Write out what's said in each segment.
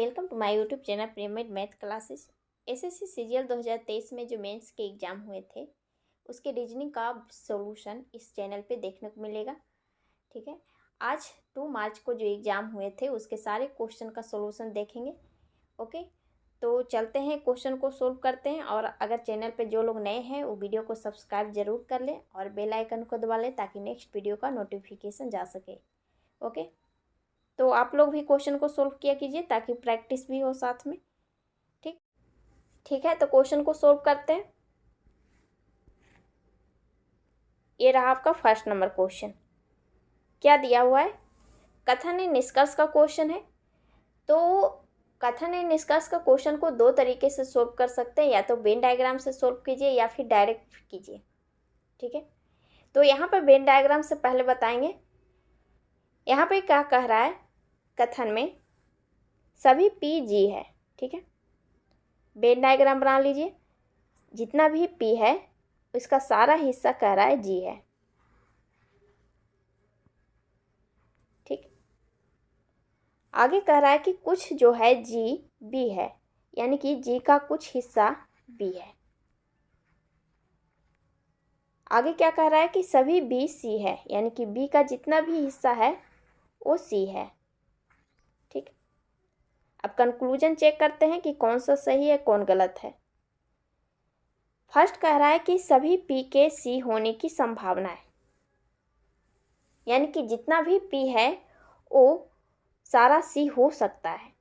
Welcome to my YouTube channel premed math classes. SSC CGL 2023 में जो mains के exam हुए थे उसके रीजनिंग का सॉल्यूशन इस चैनल पे देखने को मिलेगा। ठीक है, आज 2 मार्च को जो एग्ज़ाम हुए थे उसके सारे क्वेश्चन का सॉल्यूशन देखेंगे। ओके, तो चलते हैं क्वेश्चन को सोल्व करते हैं। और अगर चैनल पे जो लोग नए हैं वो वीडियो को सब्सक्राइब ज़रूर कर लें और बेल आइकन को दबा लें ताकि नेक्स्ट वीडियो का नोटिफिकेशन जा सके। ओके, तो आप लोग भी क्वेश्चन को सोल्व किया कीजिए ताकि प्रैक्टिस भी हो साथ में। ठीक है, तो क्वेश्चन को सोल्व करते हैं। ये रहा आपका फर्स्ट नंबर क्वेश्चन। क्या दिया हुआ है? कथन एवं निष्कर्ष का क्वेश्चन है। तो कथन एवं निष्कर्ष का क्वेश्चन को 2 तरीके से सोल्व कर सकते हैं, या तो वेन डायग्राम से सोल्व कीजिए या फिर डायरेक्ट कीजिए। ठीक है, तो यहाँ पर वेन डायग्राम से पहले बताएंगे। यहाँ पे क्या कह रहा है? कथन में सभी पी जी है। ठीक है, वेन डायग्राम बना लीजिए। जितना भी पी है उसका सारा हिस्सा कह रहा है जी है। ठीक, आगे कह रहा है कि कुछ जो है जी बी है, यानी कि जी का कुछ हिस्सा बी है। आगे क्या कह रहा है कि सभी बी सी है, यानी कि बी का जितना भी हिस्सा है वो सी है। ठीक, अब कंक्लूजन चेक करते हैं कि कौन सा सही है कौन गलत है। फर्स्ट कह रहा है कि सभी पी के सी होने की संभावना है, यानी कि जितना भी पी है वो सारा सी हो सकता है।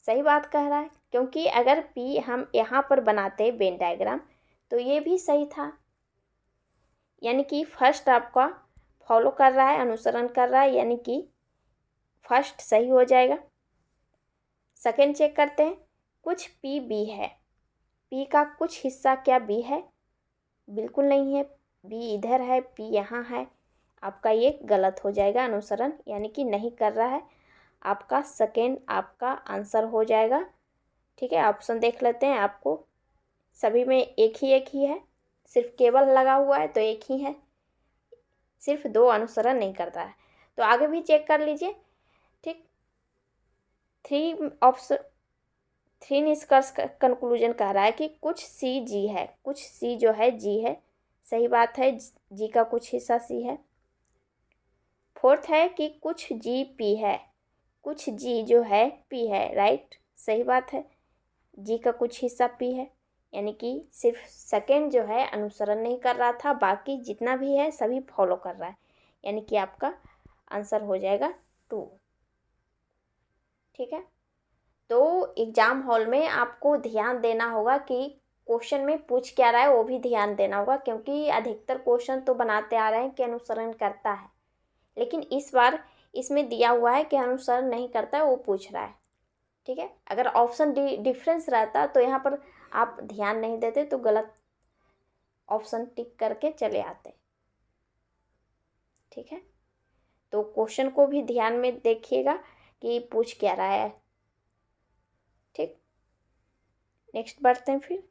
सही बात कह रहा है, क्योंकि अगर पी हम यहाँ पर बनाते वेन डायग्राम तो ये भी सही था, यानी कि फर्स्ट आपका फॉलो कर रहा है, अनुसरण कर रहा है, यानी कि फर्स्ट सही हो जाएगा। सेकेंड चेक करते हैं। कुछ पी बी है, पी का कुछ हिस्सा क्या बी है? बिल्कुल नहीं है, बी इधर है, पी यहाँ है। आपका ये गलत हो जाएगा, अनुसरण यानी कि नहीं कर रहा है। आपका सेकेंड आपका आंसर हो जाएगा। ठीक है, ऑप्शन देख लेते हैं। आपको सभी में एक ही है, सिर्फ केवल लगा हुआ है तो एक ही है, सिर्फ 2 अनुसरण नहीं करता है। तो आगे भी चेक कर लीजिए। ठीक, 3 निष्कर्ष कंक्लूजन कह रहा है कि कुछ सी जी है, कुछ सी जो है जी है। सही बात है, जी का कुछ हिस्सा सी है। फोर्थ है कि कुछ जी पी है, कुछ जी जो है पी है। राइट, सही बात है, जी का कुछ हिस्सा पी है, यानी कि सिर्फ सेकेंड जो है अनुसरण नहीं कर रहा था, बाकी जितना भी है सभी फॉलो कर रहा है, यानी कि आपका आंसर हो जाएगा 2। ठीक है, तो एग्ज़ाम हॉल में आपको ध्यान देना होगा कि क्वेश्चन में पूछ क्या रहा है, वो भी ध्यान देना होगा, क्योंकि अधिकतर क्वेश्चन तो बनाते आ रहे हैं कि अनुसरण करता है, लेकिन इस बार इसमें दिया हुआ है कि अनुसरण नहीं करता है, वो पूछ रहा है। ठीक है, अगर ऑप्शन डिफरेंस रहता तो यहाँ पर आप ध्यान नहीं देते तो गलत ऑप्शन टिक करके चले आते। ठीक है, तो क्वेश्चन को भी ध्यान में देखिएगा कि पूछ क्या रहा है। ठीक, नेक्स्ट बढ़ते हैं। फिर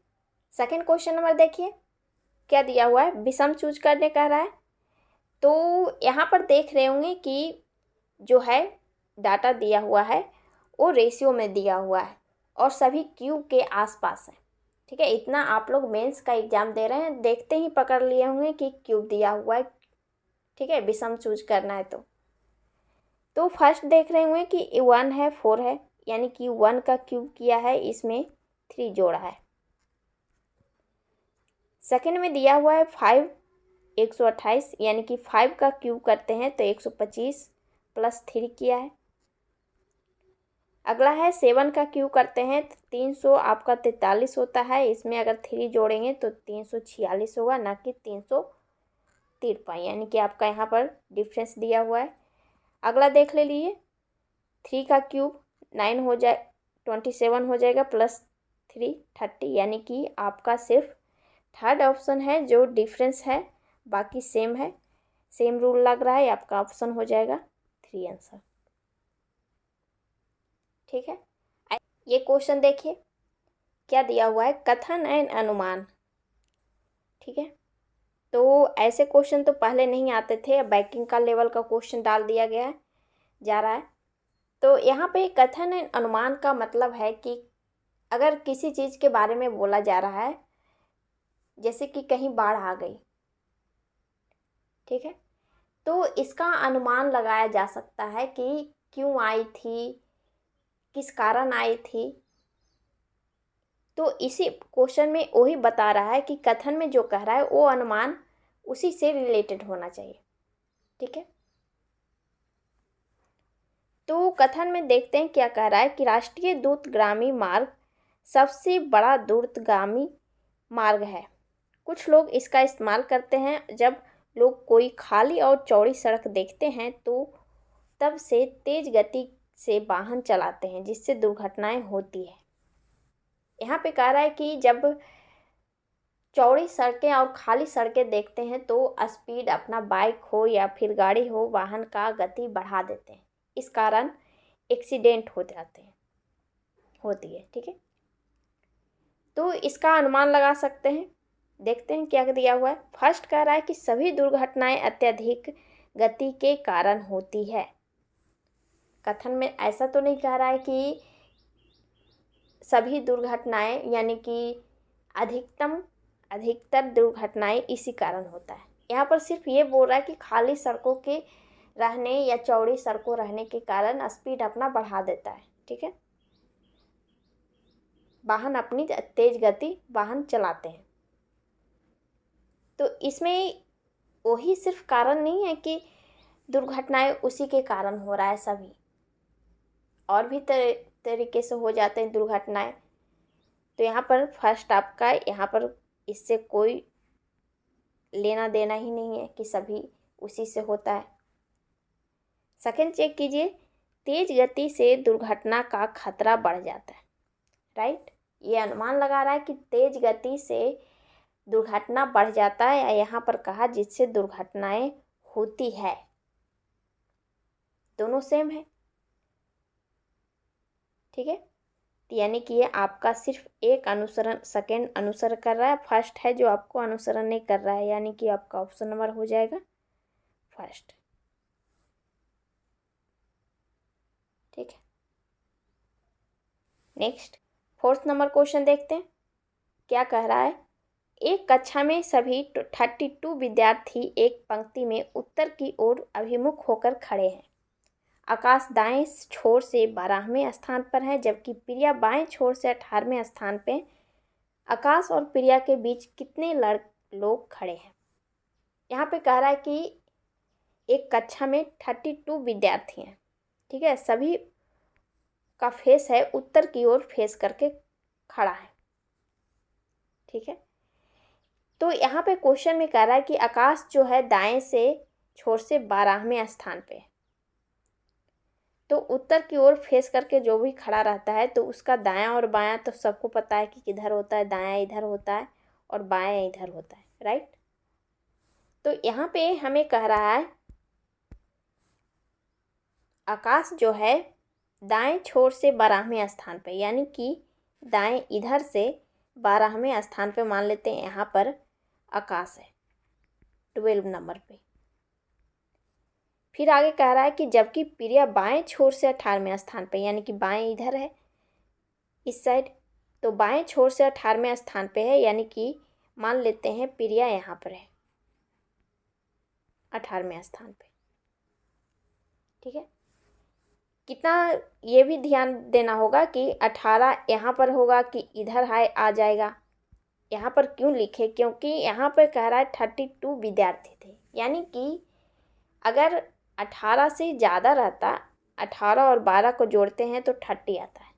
सेकंड क्वेश्चन नंबर देखिए, क्या दिया हुआ है? विषम चूज करने कह रहा है। तो यहाँ पर देख रहे होंगे कि जो है डाटा दिया हुआ है वो रेशियो में दिया हुआ है और सभी क्यू के आसपास है। ठीक है, इतना आप लोग मेंस का एग्जाम दे रहे हैं, देखते ही पकड़ लिए होंगे कि क्यूब दिया हुआ है। ठीक है, विषम चूज करना है तो फर्स्ट देख रहे होंगे कि 1 है 4 है, यानी कि 1 का क्यूब किया है, इसमें 3 जोड़ा है। सेकंड में दिया हुआ है 5 128, यानी कि 5 का क्यूब करते हैं तो 125 प्लस 3 किया है। अगला है 7 का क्यूब करते हैं तो 300 आपका 43 होता है, इसमें अगर 3 जोड़ेंगे तो 346 होगा, ना कि 353, यानी कि आपका यहाँ पर डिफरेंस दिया हुआ है। अगला देख ले लीजिए, 3 का क्यूब 9 हो जाए 27 हो जाएगा, प्लस 3 30, यानी कि आपका सिर्फ थर्ड ऑप्शन है जो डिफरेंस है, बाकी सेम है, सेम रूल लग रहा है, आपका ऑप्शन हो जाएगा 3 आंसर। ठीक है, ये क्वेश्चन देखिए क्या दिया हुआ है? कथन एंड अनुमान। ठीक है, तो ऐसे क्वेश्चन तो पहले नहीं आते थे, बैंकिंग का लेवल का क्वेश्चन डाल दिया गया है जा रहा है। तो यहाँ पे कथन एंड अनुमान का मतलब है कि अगर किसी चीज़ के बारे में बोला जा रहा है, जैसे कि कहीं बाढ़ आ गई, ठीक है, तो इसका अनुमान लगाया जा सकता है कि क्यों आई थी, किस कारण आई थी। तो इसी क्वेश्चन में वही बता रहा है कि कथन में जो कह रहा है वो अनुमान उसी से रिलेटेड होना चाहिए, ठीक है। तो कथन में देखते हैं क्या कह रहा है कि राष्ट्रीय द्रुतगामी मार्ग सबसे बड़ा द्रुतगामी मार्ग है। कुछ लोग इसका इस्तेमाल करते हैं जब लोग कोई खाली और चौड़ी सड़क देखते हैं तो तब से तेज गति से वाहन चलाते हैं, जिससे दुर्घटनाएं होती है। यहाँ पे कह रहा है कि जब चौड़ी सड़कें और खाली सड़कें देखते हैं तो स्पीड अपना बाइक हो या फिर गाड़ी हो, वाहन का गति बढ़ा देते हैं। इस कारण एक्सीडेंट हो जाते हैं, होती है, ठीक है। तो इसका अनुमान लगा सकते हैं। देखते हैं क्या दिया हुआ है। फर्स्ट कह रहा है कि सभी दुर्घटनाएं अत्यधिक गति के कारण होती है। कथन में ऐसा तो नहीं कह रहा है कि सभी दुर्घटनाएं, यानी कि अधिकतर दुर्घटनाएं इसी कारण होता है। यहाँ पर सिर्फ ये बोल रहा है कि खाली सड़कों के रहने या चौड़ी सड़कों रहने के कारण स्पीड अपना बढ़ा देता है, ठीक है। वाहन अपनी तेज गति वाहन चलाते हैं। तो इसमें वही सिर्फ कारण नहीं है कि दुर्घटनाएं उसी के कारण हो रहा है, सभी और भी तरीके से हो जाते हैं दुर्घटनाएं। तो यहाँ पर फर्स्ट आपका यहाँ पर इससे कोई लेना देना ही नहीं है कि सभी उसी से होता है। सेकंड चेक कीजिए, तेज गति से दुर्घटना का खतरा बढ़ जाता है, राइट। ये अनुमान लगा रहा है कि तेज गति से दुर्घटना बढ़ जाता है, या यहाँ पर कहा जिससे दुर्घटनाएं होती है। दोनों सेम है, ठीक है। यानी कि ये आपका सिर्फ एक सेकंड अनुसरण कर रहा है, फर्स्ट है जो आपको अनुसरण नहीं कर रहा है, यानी कि आपका ऑप्शन नंबर हो जाएगा फर्स्ट, ठीक है। नेक्स्ट फोर्थ नंबर क्वेश्चन देखते हैं क्या कह रहा है। एक कक्षा में सभी 32 विद्यार्थी एक पंक्ति में उत्तर की ओर अभिमुख होकर खड़े हैं। आकाश दाएं छोर से 12वें स्थान पर है, जबकि प्रिया बाएं छोर से 18वें स्थान पे। आकाश और प्रिया के बीच कितने लोग खड़े हैं। यहाँ पे कह रहा है कि एक कक्षा में 32 विद्यार्थी हैं, ठीक है। सभी का फेस है उत्तर की ओर फेस करके खड़ा है, ठीक है। तो यहाँ पे क्वेश्चन में कह रहा है कि आकाश जो है दाएं से छोर से 12वें स्थान पे है। तो उत्तर की ओर फेस करके जो भी खड़ा रहता है तो उसका दायां और बायां तो सबको पता है कि किधर होता है, दायां इधर होता है और बायां इधर होता है, राइट। तो यहाँ पे हमें कह रहा है आकाश जो है दाएं छोर से 12वें स्थान पे, यानी कि दाएं इधर से 12वें स्थान पे मान लेते हैं यहाँ पर आकाश है 12 नंबर पे। फिर आगे कह रहा है कि जबकि प्रिया बाएं छोर से 18वें स्थान पे, यानी कि बाएं इधर है इस साइड, तो बाएं छोर से 18वें स्थान पे है, यानी कि मान लेते हैं प्रिया यहाँ पर है 18वें स्थान पे, ठीक है। कितना ये भी ध्यान देना होगा कि 18 यहाँ पर होगा कि इधर है आ जाएगा। यहाँ पर क्यों लिखे, क्योंकि यहाँ पर कह रहा है 32 विद्यार्थी थे, यानी कि अगर 18 से ज़्यादा रहता, 18 और 12 को जोड़ते हैं तो 30 आता है,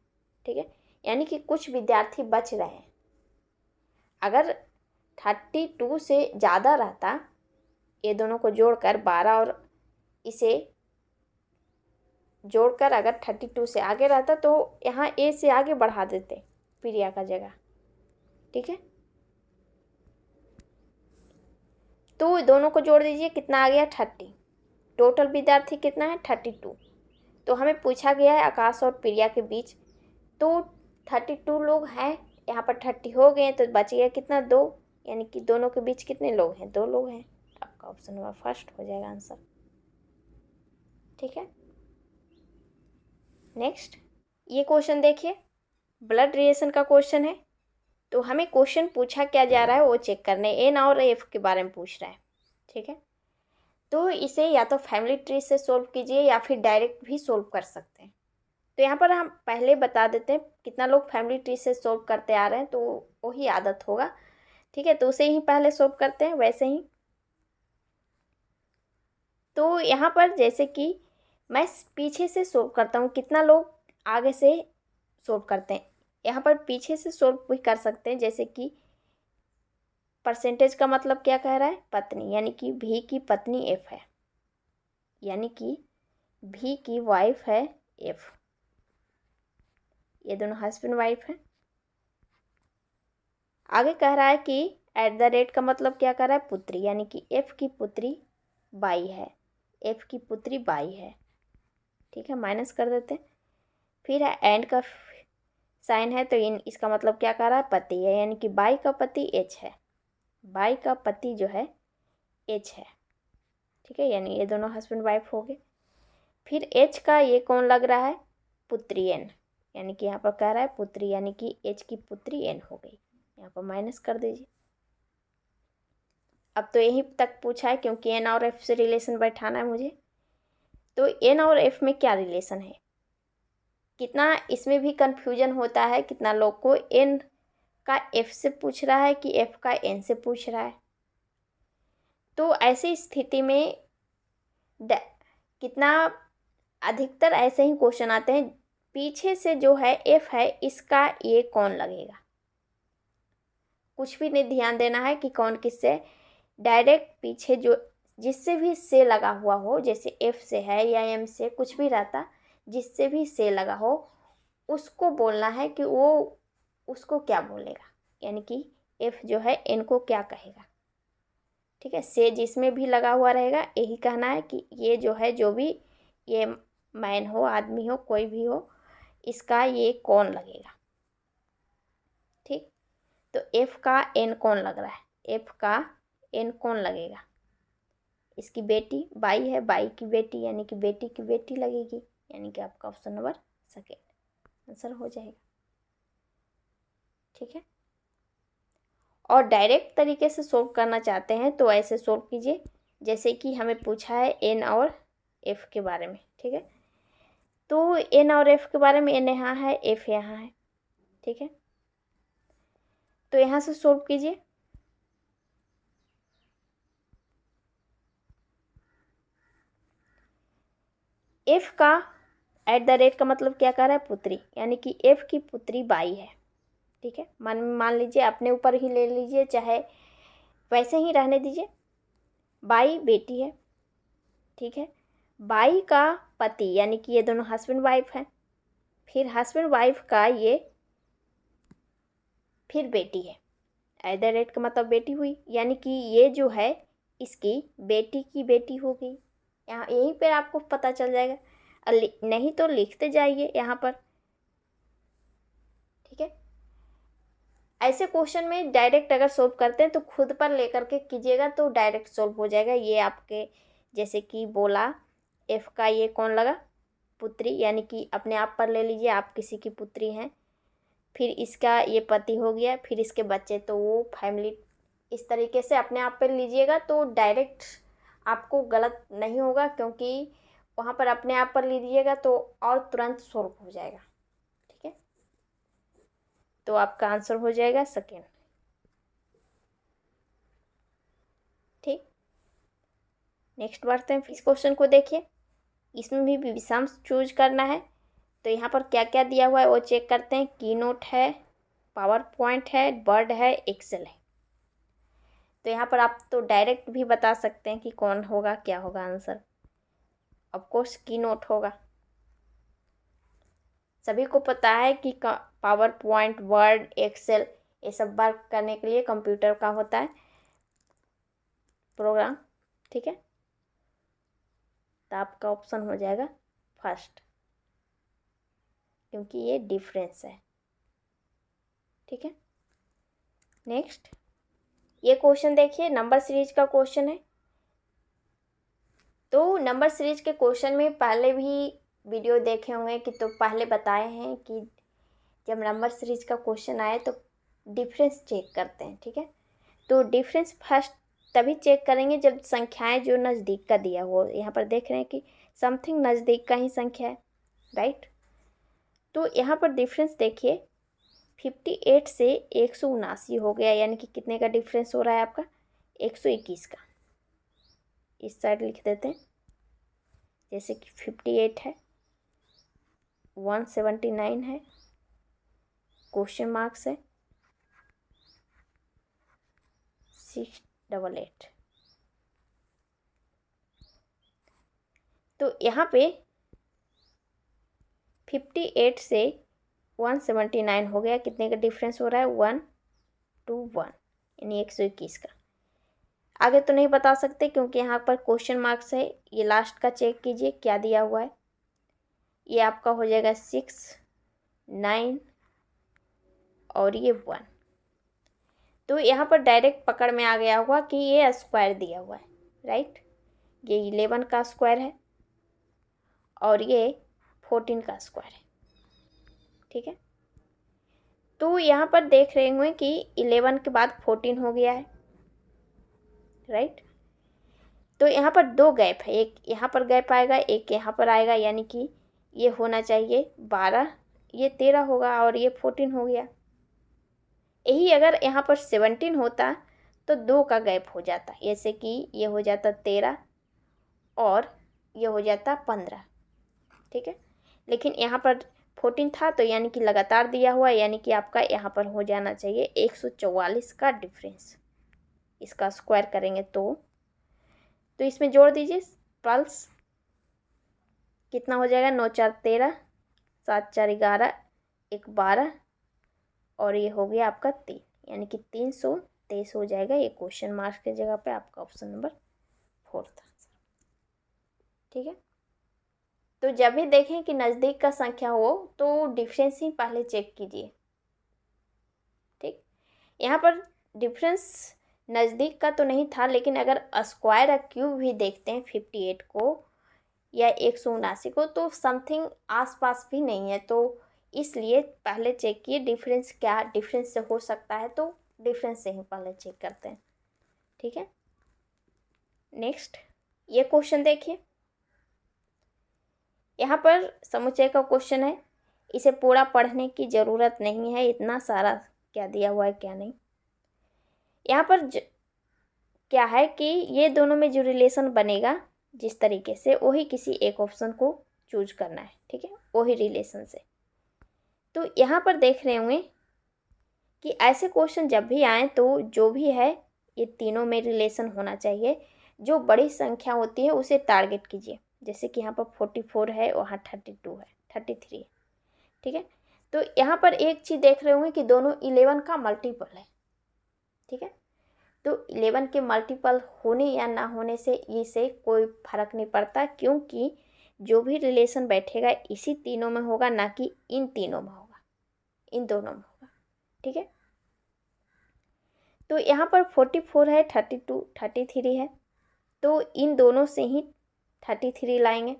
ठीक है। यानी कि कुछ विद्यार्थी बच रहे हैं। अगर 32 से ज़्यादा रहता, ये दोनों को जोड़कर 12 और इसे जोड़कर अगर 32 से आगे रहता तो यहाँ ए से आगे बढ़ा देते प्रिया का जगह, ठीक है। तो दोनों को जोड़ दीजिए, कितना आ गया 30। टोटल विद्यार्थी कितना है 32। तो हमें पूछा गया है आकाश और प्रिया के बीच, तो 32 लोग हैं, यहाँ पर 30 हो गए तो बच गया कितना 2, यानी कि दोनों के बीच कितने लोग हैं 2 लोग हैं। आपका ऑप्शन नंबर फर्स्ट हो जाएगा आंसर, ठीक है। नेक्स्ट ये क्वेश्चन देखिए, ब्लड रिलेशन का क्वेश्चन है। तो हमें क्वेश्चन पूछा क्या जा रहा है वो चेक करने, एन और एफ के बारे में पूछ रहा है, ठीक है। तो इसे या तो फैमिली ट्री से सोल्व कीजिए या फिर डायरेक्ट भी सोल्व कर सकते हैं। तो यहाँ पर हम पहले बता देते हैं कितना लोग फैमिली ट्री से सोल्व करते आ रहे हैं, तो वही आदत होगा, ठीक है। तो उसे ही पहले सोल्व करते हैं वैसे ही। तो यहाँ पर जैसे कि मैं पीछे से सोल्व करता हूँ, कितना लोग आगे से सोल्व करते हैं। यहाँ पर पीछे से सोल्व भी कर सकते हैं, जैसे कि परसेंटेज का मतलब क्या कह रहा है, पत्नी, यानी कि भी की पत्नी एफ है, यानी कि भी की वाइफ है एफ, ये दोनों हस्बैंड वाइफ है। आगे कह रहा है कि एट द रेट का मतलब क्या कर रहा है, पुत्री, यानी कि एफ की पुत्री बाई है, एफ की पुत्री बाई है, ठीक है, माइनस कर देते हैं। फिर है एंड का साइन है, तो इसका मतलब क्या कर रहा है, पति है, यानी कि बाई का पति एच है, बाई का पति जो है एच है, ठीक है, यानी ये दोनों हस्बैंड वाइफ हो गए। फिर एच का ये कौन लग रहा है, पुत्री एन, यानी कि यहाँ पर कह रहा है पुत्री, यानी कि एच की पुत्री एन हो गई, यहाँ पर माइनस कर दीजिए। अब तो यहीं तक पूछा है क्योंकि एन और एफ से रिलेशन बैठाना है मुझे। तो एन और एफ में क्या रिलेशन है, कितना इसमें भी कंफ्यूजन होता है, कितना लोग को एन का एफ से पूछ रहा है कि एफ का एन से पूछ रहा है। तो ऐसी स्थिति में कितना अधिकतर ऐसे ही क्वेश्चन आते हैं, पीछे से जो है एफ है इसका ये कौन लगेगा, कुछ भी नहीं ध्यान देना है कि कौन किससे, डायरेक्ट पीछे जो जिससे भी से लगा हुआ हो, जैसे एफ से है या एम से, कुछ भी रहता, जिससे भी से लगा हो उसको बोलना है कि वो उसको क्या बोलेगा, यानी कि एफ जो है एन को क्या कहेगा, ठीक है। से जिसमें भी लगा हुआ रहेगा यही कहना है कि ये जो है, जो भी ये मैन हो, आदमी हो, कोई भी हो, इसका ये कौन लगेगा, ठीक। तो एफ का एन कौन लग रहा है, एफ का एन कौन लगेगा, इसकी बेटी बाई है, बाई की बेटी, यानी कि बेटी की बेटी लगेगी, यानी कि आपका ऑप्शन नंबर सेकेंड आंसर हो जाएगा, ठीक है। और डायरेक्ट तरीके से सोल्व करना चाहते हैं तो ऐसे सोल्व कीजिए, जैसे कि हमें पूछा है एन और एफ के बारे में, ठीक है। तो एन और एफ के बारे में, एन यहाँ है, एफ यहाँ है, ठीक है। तो यहाँ से सोल्व कीजिए। एफ का एट द रेट का मतलब क्या कर रहा है, पुत्री, यानी कि एफ की पुत्री बाई है, ठीक है। मान लीजिए, अपने ऊपर ही ले लीजिए, चाहे वैसे ही रहने दीजिए, बाई बेटी है, ठीक है। बाई का पति, यानी कि ये दोनों हस्बैंड वाइफ हैं, फिर हस्बैंड वाइफ का ये फिर बेटी है, एट द रेट का मतलब बेटी हुई, यानी कि ये जो है इसकी बेटी की बेटी हो गई। यहाँ यहीं पर आपको पता चल जाएगा, नहीं तो लिखते जाइए यहाँ पर, ठीक है। ऐसे क्वेश्चन में डायरेक्ट अगर सोल्व करते हैं तो खुद पर लेकर के कीजिएगा तो डायरेक्ट सोल्व हो जाएगा। ये आपके जैसे कि बोला, एफ का ये कौन लगा, पुत्री, यानी कि अपने आप पर ले लीजिए, आप किसी की पुत्री हैं, फिर इसका ये पति हो गया, फिर इसके बच्चे, तो वो फैमिली, इस तरीके से अपने आप पर लीजिएगा तो डायरेक्ट आपको गलत नहीं होगा, क्योंकि वहाँ पर अपने आप पर लीजिएगा तो और तुरंत सोल्व हो जाएगा, ठीक है। तो आपका आंसर हो जाएगा सेकेंड, ठीक। नेक्स्ट बढ़ते हैं, इस क्वेश्चन को देखिए, इसमें भी विषम चूज करना है। तो यहाँ पर क्या क्या दिया हुआ है वो चेक करते हैं, की नोट है, पावर पॉइंट है, वर्ड है, एक्सेल है। तो यहाँ पर आप तो डायरेक्ट भी बता सकते हैं कि कौन होगा, क्या होगा आंसर, ऑफ कोर्स की नोट होगा। सभी को पता है कि पावर पॉइंट, वर्ड, एक्सेल, ये सब वर्क करने के लिए कंप्यूटर का होता है प्रोग्राम, ठीक है। तो आपका ऑप्शन हो जाएगा फर्स्ट, क्योंकि ये डिफरेंस है, ठीक है। नेक्स्ट ये क्वेश्चन देखिए, नंबर सीरीज का क्वेश्चन है। तो नंबर सीरीज के क्वेश्चन में पहले भी वीडियो देखे होंगे कि तो पहले बताए हैं कि जब नंबर सीरीज का क्वेश्चन आए तो डिफरेंस चेक करते हैं, ठीक है। तो डिफरेंस फर्स्ट तभी चेक करेंगे जब संख्याएं जो नज़दीक का दिया हो। यहाँ पर देख रहे हैं कि समथिंग नज़दीक का ही संख्या है, राइट। तो यहाँ पर डिफरेंस देखिए 58 से 179 हो गया, यानी कि कितने का डिफरेंस हो रहा है आपका 121 का। इस साइड लिख देते हैं, जैसे कि 58 है, 179 है, क्वेश्चन मार्क्स है 688। तो यहाँ पे 58 से 179 हो गया, कितने का डिफरेंस हो रहा है 121, यानी 121 का। आगे तो नहीं बता सकते क्योंकि यहाँ पर क्वेश्चन मार्क्स है। ये लास्ट का चेक कीजिए क्या दिया हुआ है, ये आपका हो जाएगा 6, 9 और ये 1। तो यहाँ पर डायरेक्ट पकड़ में आ गया होगा कि ये स्क्वायर दिया हुआ है, राइट। ये 11 का स्क्वायर है और ये 14 का स्क्वायर है, ठीक है। तो यहाँ पर देख रहे होंगे कि 11 के बाद 14 हो गया है, राइट। तो यहाँ पर दो गैप है, एक यहाँ पर गैप आएगा, एक यहाँ पर आएगा, यानी कि ये होना चाहिए 12, ये 13 होगा और ये 14 हो गया। यही अगर यहाँ पर 17 होता तो 2 का गैप हो जाता, जैसे कि ये हो जाता 13 और ये हो जाता 15, ठीक है। लेकिन यहाँ पर 14 था तो यानी कि लगातार दिया हुआ, यानी कि आपका यहाँ पर हो जाना चाहिए 144 का डिफरेंस। इसका स्क्वायर करेंगे तो इसमें जोड़ दीजिए पल्स, कितना हो जाएगा 9 4 13, 7 4 11, 1 12 और ये हो गया आपका 3, यानी कि 323 हो जाएगा। ये क्वेश्चन मार्क की जगह पे आपका ऑप्शन नंबर 4 था, ठीक है। तो जब भी देखें कि नज़दीक का संख्या हो तो डिफरेंस ही पहले चेक कीजिए, ठीक। यहाँ पर डिफरेंस नज़दीक का तो नहीं था, लेकिन अगर स्क्वायर या क्यूब भी देखते हैं 58 को या 179 को तो समथिंग आसपास भी नहीं है, तो इसलिए पहले चेक किए डिफरेंस क्या डिफरेंस से हो सकता है, तो डिफरेंस से ही पहले चेक करते हैं, ठीक है। नेक्स्ट ये क्वेश्चन देखिए, यहाँ पर समुच्चय का क्वेश्चन है। इसे पूरा पढ़ने की ज़रूरत नहीं है, इतना सारा क्या दिया हुआ है क्या नहीं। यहाँ पर क्या है कि ये दोनों में जो रिलेशन बनेगा जिस तरीके से, वही किसी एक ऑप्शन को चूज करना है, ठीक है, वही रिलेशन से। तो यहाँ पर देख रहे होंगे कि ऐसे क्वेश्चन जब भी आए तो जो भी है ये तीनों में रिलेशन होना चाहिए। जो बड़ी संख्या होती है उसे टारगेट कीजिए, जैसे कि यहाँ पर 44 है, वहाँ 32 है, 33 है, ठीक है। तो यहाँ पर एक चीज़ देख रहे होंगे कि दोनों 11 का मल्टीपल है, ठीक है। तो 11 के मल्टीपल होने या ना होने से इसे कोई फर्क नहीं पड़ता, क्योंकि जो भी रिलेशन बैठेगा इसी तीनों में होगा, ना कि इन तीनों में होगा, इन दोनों में होगा, ठीक है। तो यहाँ पर 44 है, 32 33 है, तो इन दोनों से ही 33 लाएंगे,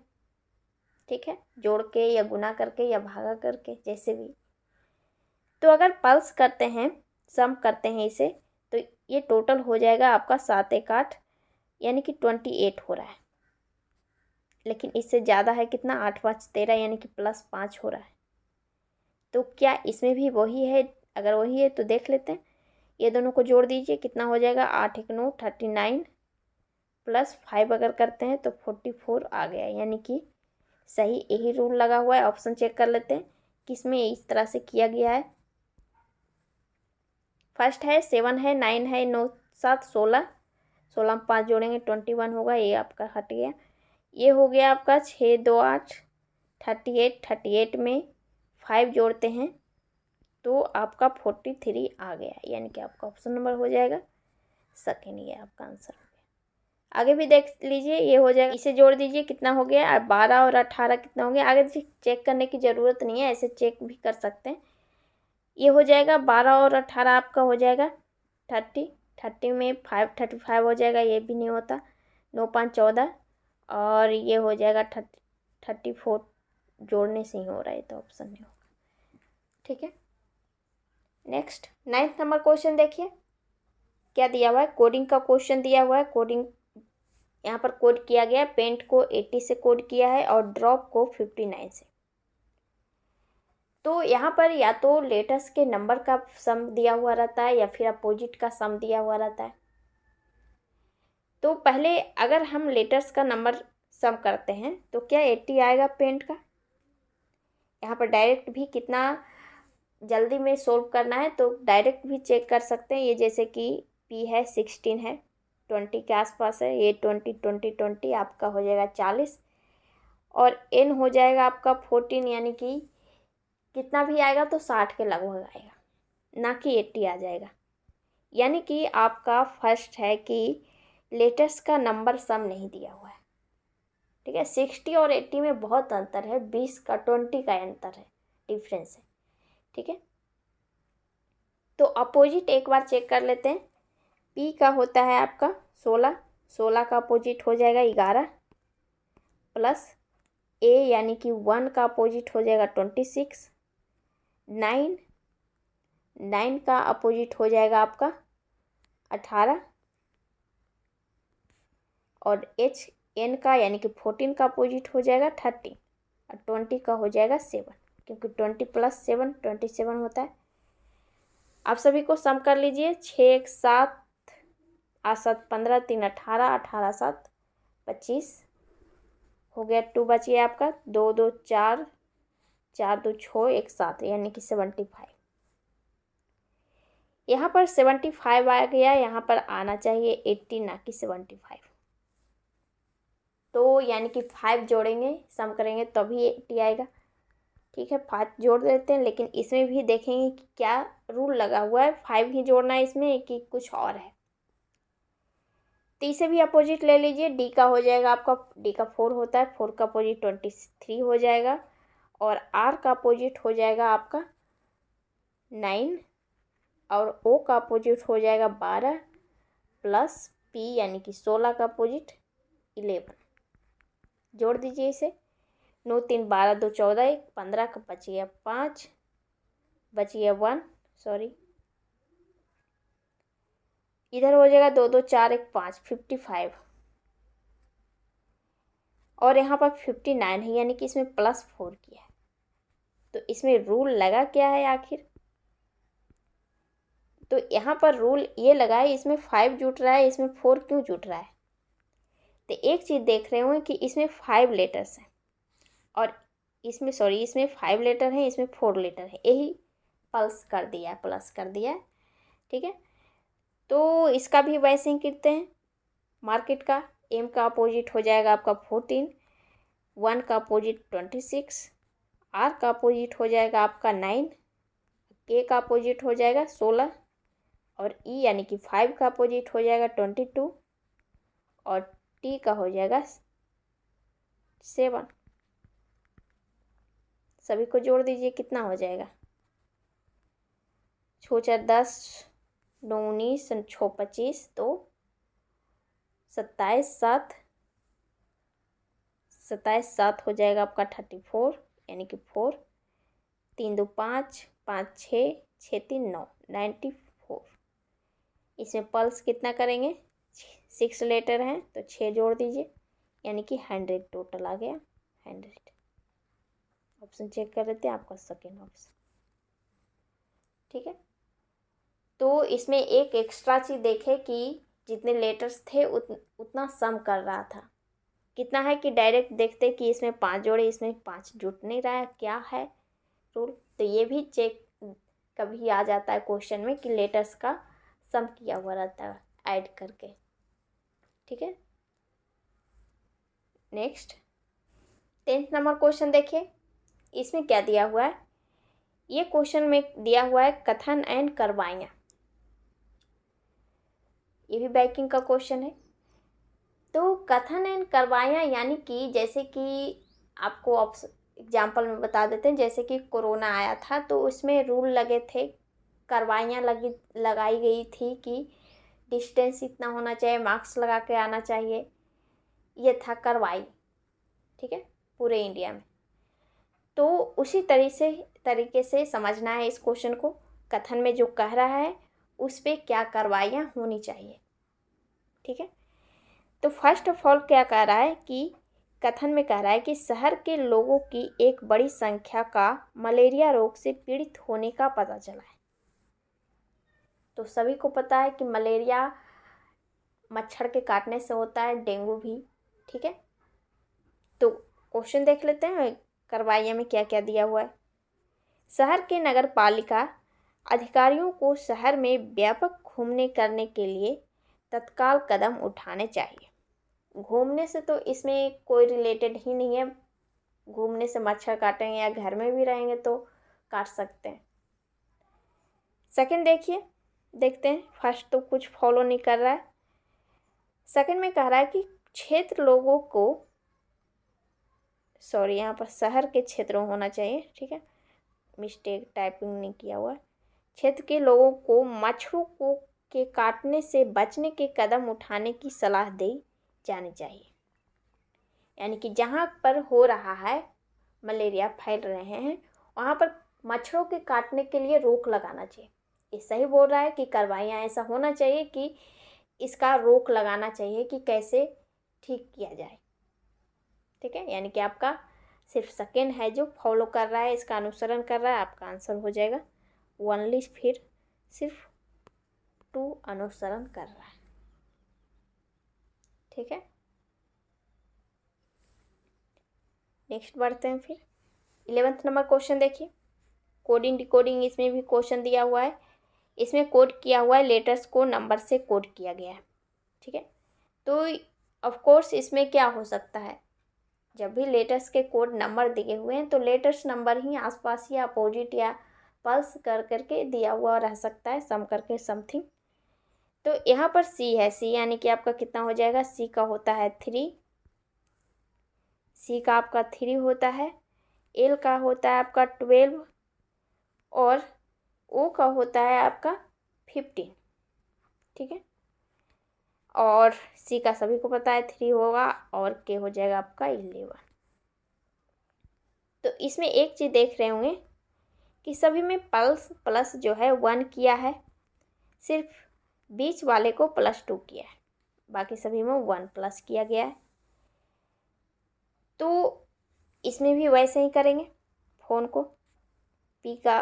ठीक है, जोड़ के या गुना करके या भागा करके जैसे भी। तो अगर पल्स करते हैं, सम करते हैं इसे, तो ये टोटल हो जाएगा आपका 7 1 8, यानी कि 28 हो रहा है। लेकिन इससे ज़्यादा है कितना 8 5 13, यानी कि +5 हो रहा है। तो क्या इसमें भी वही है? अगर वही है तो देख लेते हैं, ये दोनों को जोड़ दीजिए, कितना हो जाएगा 8 1 9 39 +5 अगर करते हैं तो 44 आ गया, यानी कि सही यही रूल लगा हुआ है। ऑप्शन चेक कर लेते हैं किसमें इस तरह से किया गया है। फर्स्ट है 7 है, 9 है, 9 7 16, 16 में 5 जोड़ेंगे 21 होगा, ये आपका हट गया। ये हो गया आपका 6 2 8 38, 38 में 5 जोड़ते हैं तो आपका 43 आ गया, यानी कि आपका ऑप्शन नंबर हो जाएगा सेकेंड, ये आपका आंसर हो गया। आगे भी देख लीजिए, ये हो जाएगा, इसे जोड़ दीजिए कितना हो गया 12 और 18 कितना हो गया। आगे चेक करने की ज़रूरत नहीं है, ऐसे चेक भी कर सकते हैं। ये हो जाएगा 12 और 18 आपका हो जाएगा 30, 30 में 5 35 हो जाएगा, ये भी नहीं होता, 9 5 14 और ये हो जाएगा 34 जोड़ने से ही हो रहा है, तो ऑप्शन नहीं होगा। ठीक है, नेक्स्ट 9th नंबर क्वेश्चन देखिए क्या दिया हुआ है। कोडिंग का क्वेश्चन दिया हुआ है। कोडिंग यहाँ पर कोड किया गया है। पेंट को 80 से कोड किया है और ड्रॉप को 59 से। तो यहाँ पर या तो लेटर्स के नंबर का सम दिया हुआ रहता है या फिर अपोजिट का सम दिया हुआ रहता है। तो पहले अगर हम लेटर्स का नंबर सम करते हैं तो क्या 80 आएगा पेंट का। यहाँ पर डायरेक्ट भी कितना जल्दी में सोल्व करना है तो डायरेक्ट भी चेक कर सकते हैं। ये जैसे कि P है 16 है, 20 के आसपास है, ये 20 20 20 आपका हो जाएगा 40 और N हो जाएगा आपका 14, यानी कि कितना भी आएगा तो 60 के लगभग आएगा, ना कि 80 आ जाएगा। यानी कि आपका फर्स्ट है कि लेटर्स का नंबर सम नहीं दिया हुआ है। ठीक है, 60 और 80 में बहुत अंतर है, 20 का 20 का अंतर है, डिफरेंस है। ठीक है, तो अपोजिट एक बार चेक कर लेते हैं। P का होता है आपका 16, 16 का अपोजिट हो जाएगा 11 प्लस A यानी कि 1 का अपोजिट हो जाएगा 26, 9, 9 का अपोजिट हो जाएगा आपका 18 और N का यानी कि 14 का अपोजिट हो जाएगा 13 और 20 का हो जाएगा 7, क्योंकि 20 प्लस 7 27 होता है। आप सभी को सम कर लीजिए। 6 1 7 8 7 15 3 18 18 7 25 हो गया। 2 बचिए आपका 2 2 4 4 2 6 1 7 यानी कि 75। यहाँ पर 75 आ गया, यहाँ पर आना चाहिए 80 ना कि 75। तो यानी कि 5 जोड़ेंगे सम करेंगे तभी 80 आएगा। ठीक है, 5 जोड़ देते हैं, लेकिन इसमें भी देखेंगे कि क्या रूल लगा हुआ है, 5 ही जोड़ना है इसमें कि कुछ और है। तो इसे भी अपोजिट ले लीजिए। D का हो जाएगा आपका, D का 4 होता है, 4 का अपोजिट 23 हो जाएगा और R का अपोजिट हो जाएगा आपका 9 और O का अपोजिट हो जाएगा 12 प्लस P यानी कि 16 का अपोजिट 11। जोड़ दीजिए इसे। 9 3 12 2 14 1 15 का बचिए 5 बचिए 1 सॉरी, इधर हो जाएगा 2 2 4 1 5 55 और यहाँ पर 59 है, यानी कि इसमें प्लस 4 किया है। तो इसमें रूल लगा क्या है आखिर। तो यहाँ पर रूल ये लगा है, इसमें 5 जुट रहा है, इसमें 4 क्यों जुट रहा है। तो एक चीज़ देख रहे होंगे कि इसमें 5 लेटर्स हैं और इसमें इसमें 5 लेटर हैं, इसमें 4 लेटर है, यही प्लस कर दिया। ठीक है, तो इसका भी वैसे ही करते हैं। मार्केट का M का अपोजिट हो जाएगा आपका 14, 1 का अपोजिट 26, R का अपोजिट हो जाएगा आपका 9, K का अपोजिट हो जाएगा 16 और E यानी कि 5 का अपोजिट हो जाएगा 22 और T का हो जाएगा 7। सभी को जोड़ दीजिए, कितना हो जाएगा। 6 4 10 9 19 6 25 तो 27 7 हो जाएगा आपका 34 यानी कि 4 3 2 5 5 6 6 3 9 94। इसमें पल्स कितना करेंगे, 6 लेटर हैं तो 6 जोड़ दीजिए यानी कि 100 टोटल आ गया। 100 ऑप्शन चेक कर लेते हैं, आपका सेकेंड ऑप्शन। ठीक है, तो इसमें एक एक्स्ट्रा चीज़ देखे कि जितने लेटर्स थे उतना सम कर रहा था। कितना है कि डायरेक्ट देखते कि इसमें 5 जोड़े, इसमें 5 जुट नहीं रहा है, क्या है रूल। तो ये भी चेक कभी आ जाता है क्वेश्चन में कि लेटर्स का सम किया हुआ रहता है ऐड करके। ठीक है, नेक्स्ट 10th नंबर क्वेश्चन देखिए, इसमें क्या दिया हुआ है। ये क्वेश्चन में दिया हुआ है कथन एंड करवाइयाँ। ये भी बैंकिंग का क्वेश्चन है। तो कथन एंड करवाइयाँ यानी कि जैसे कि आपको एग्जाम्पल में बता देते हैं, जैसे कि कोरोना आया था तो उसमें रूल लगे थे, करवाइयाँ लगाई गई थी कि डिस्टेंस इतना होना चाहिए, मास्क लगा के आना चाहिए, ये था करवाई। ठीक है, पूरे इंडिया में। तो उसी तरीके से समझना है इस क्वेश्चन को। कथन में जो कह रहा है उस पर क्या कार्रवाइयाँ होनी चाहिए, ठीक है। तो फर्स्ट ऑफ ऑल क्या कह रहा है कि कथन में कह रहा है कि शहर के लोगों की एक बड़ी संख्या का मलेरिया रोग से पीड़ित होने का पता चला है। तो सभी को पता है कि मलेरिया मच्छर के काटने से होता है, डेंगू भी, ठीक है। तो क्वेश्चन देख लेते हैं कार्रवाइयाँ में क्या क्या दिया हुआ है। शहर के नगर पालिका अधिकारियों को शहर में व्यापक घूमने करने के लिए तत्काल कदम उठाने चाहिए। घूमने से तो इसमें कोई रिलेटेड ही नहीं है, घूमने से मच्छर काटेंगे या घर में भी रहेंगे तो काट सकते हैं। सेकंड देखते हैं, फर्स्ट तो कुछ फॉलो नहीं कर रहा है। सेकंड में कह रहा है कि क्षेत्र लोगों को, सॉरी यहाँ पर शहर के क्षेत्रों होना चाहिए, ठीक है, मिस्टेक टाइपिंग नहीं किया हुआ है। क्षेत्र के लोगों को मच्छरों को के काटने से बचने के कदम उठाने की सलाह दी जानी चाहिए। यानी कि जहाँ पर हो रहा है मलेरिया फैल रहे हैं वहाँ पर मच्छरों के काटने के लिए रोक लगाना चाहिए। ये सही बोल रहा है कि कार्रवाइयाँ ऐसा होना चाहिए कि इसका रोक लगाना चाहिए कि कैसे ठीक किया जाए, ठीक है। यानी कि आपका सिर्फ सेकेंड है जो फॉलो कर रहा है, इसका अनुसरण कर रहा है, आपका आंसर हो जाएगा ओनली, फिर सिर्फ 2 अनुसरण कर रहा है, ठीक है। नेक्स्ट बढ़ते हैं फिर 11th नंबर क्वेश्चन देखिए। कोडिंग डिकोडिंग इसमें भी क्वेश्चन दिया हुआ है। इसमें कोड किया हुआ है, लेटर्स को नंबर से कोड किया गया है, ठीक है। तो ऑफ कोर्स इसमें क्या हो सकता है, जब भी लेटर्स के कोड नंबर दिए हुए हैं तो लेटर्स नंबर ही आसपास या अपोजिट या पल्स कर करके दिया हुआ रह सकता है, सम करके समथिंग। तो यहाँ पर सी है, सी यानी कि आपका कितना हो जाएगा, सी का होता है 3, सी का आपका 3 होता है, एल का होता है आपका 12 और ओ का होता है आपका 15, ठीक है। और सी का सभी को पता है 3 होगा और के हो जाएगा आपका 11। तो इसमें एक चीज़ देख रहे होंगे कि सभी में प्लस जो है 1 किया है, सिर्फ बीच वाले को +2 किया है, बाकी सभी में 1 प्लस किया गया है। तो इसमें भी वैसे ही करेंगे। फ़ोन को पी का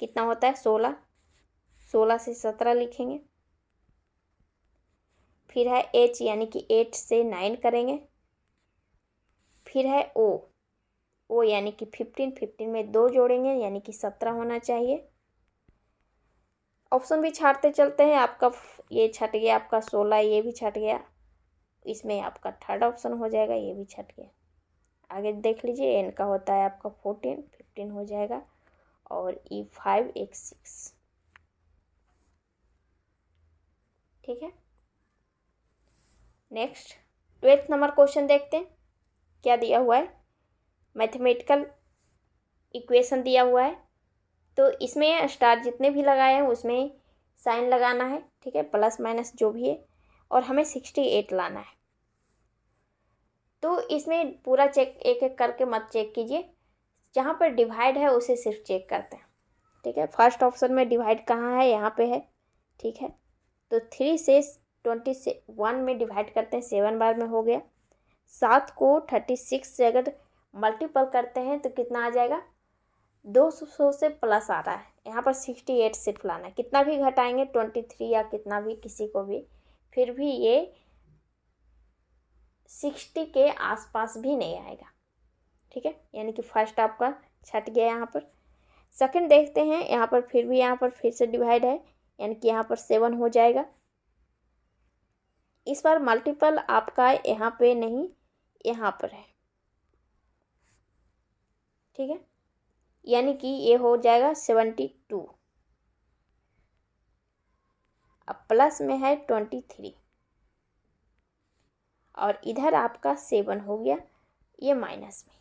कितना होता है 16, 16 से 17 लिखेंगे। फिर है एच यानी कि 8 से 9 करेंगे। फिर है ओ यानी कि 15, 15 में 2 जोड़ेंगे यानी कि 17 होना चाहिए। ऑप्शन भी छाटते चलते हैं, आपका ये छट गया, आपका 16, ये भी छट गया, इसमें आपका थर्ड ऑप्शन हो जाएगा, ये भी छट गया। आगे देख लीजिए, एन का होता है आपका 14, 15 हो जाएगा और E5 एक 6, ठीक है। नेक्स्ट 12th नंबर क्वेश्चन देखते हैं क्या दिया हुआ है। मैथमेटिकल इक्वेशन दिया हुआ है, तो इसमें स्टार जितने भी लगाए हैं उसमें साइन लगाना है, ठीक है, प्लस माइनस जो भी है, और हमें 68 लाना है। तो इसमें पूरा चेक एक एक करके मत चेक कीजिए, जहाँ पर डिवाइड है उसे सिर्फ चेक करते हैं, ठीक है। फर्स्ट ऑप्शन में डिवाइड कहाँ है, यहाँ पे है, ठीक है। तो 3 से 21 में डिवाइड करते हैं, 7 बार में हो गया। 7 को 36 से अगर मल्टीपल करते हैं तो कितना आ जाएगा, 200 से प्लस आ रहा है, यहाँ पर 68 सिर्फ लाना है। कितना भी घटाएंगे 23 या कितना भी किसी को भी, फिर भी ये 60 के आसपास भी नहीं आएगा, ठीक है। यानी कि फर्स्ट आपका छट गया। यहाँ पर सेकंड देखते हैं, यहाँ पर फिर से डिवाइड है, यानी कि यहाँ पर 7 हो जाएगा। इस बार मल्टीपल आपका यहाँ पे नहीं, यहाँ पर है, ठीक है। यानी कि ये हो जाएगा 72, अब प्लस में है 23 और इधर आपका 7 हो गया, ये माइनस में,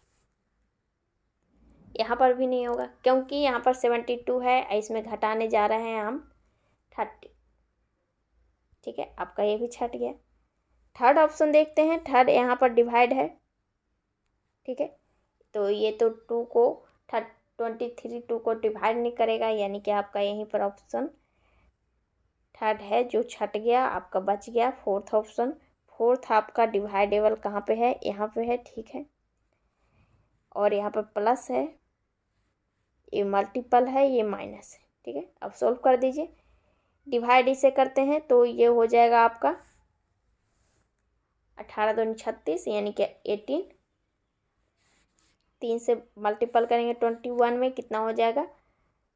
यहाँ पर भी नहीं होगा क्योंकि यहाँ पर 72 है, इसमें घटाने जा रहे हैं हम 30, ठीक है। आपका ये भी छट गया। थर्ड ऑप्शन देखते हैं, थर्ड यहाँ पर डिवाइड है, ठीक है। तो ये तो 2 को 23 2 को डिवाइड नहीं करेगा, यानी कि आपका यहीं पर ऑप्शन थर्ड है जो छट गया, आपका बच गया फोर्थ ऑप्शन। फोर्थ आपका डिवाइडेबल कहाँ पे है, यहाँ पे है, ठीक है। और यहाँ पर प्लस है, ये मल्टीपल है, ये माइनस है, ठीक है। अब सॉल्व कर दीजिए, डिवाइड इसे करते हैं तो ये हो जाएगा आपका 18 दूनी 36, यानी कि 18। 3 से मल्टीपल करेंगे 21 में, कितना हो जाएगा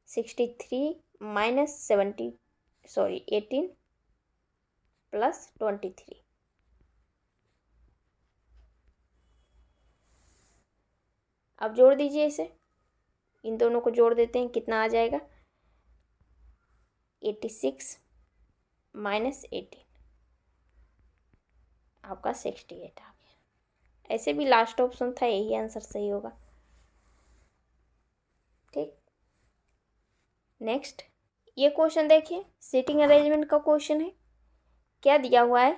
63 माइनस 18 प्लस 23। अब जोड़ दीजिए इसे, इन दोनों को जोड़ देते हैं, कितना आ जाएगा 86 माइनस 18, आपका 68 आ गया। ऐसे भी लास्ट ऑप्शन था, यही आंसर सही होगा, ठीक। नेक्स्ट ये क्वेश्चन देखिए, सीटिंग अरेंजमेंट का क्वेश्चन है। क्या दिया हुआ है,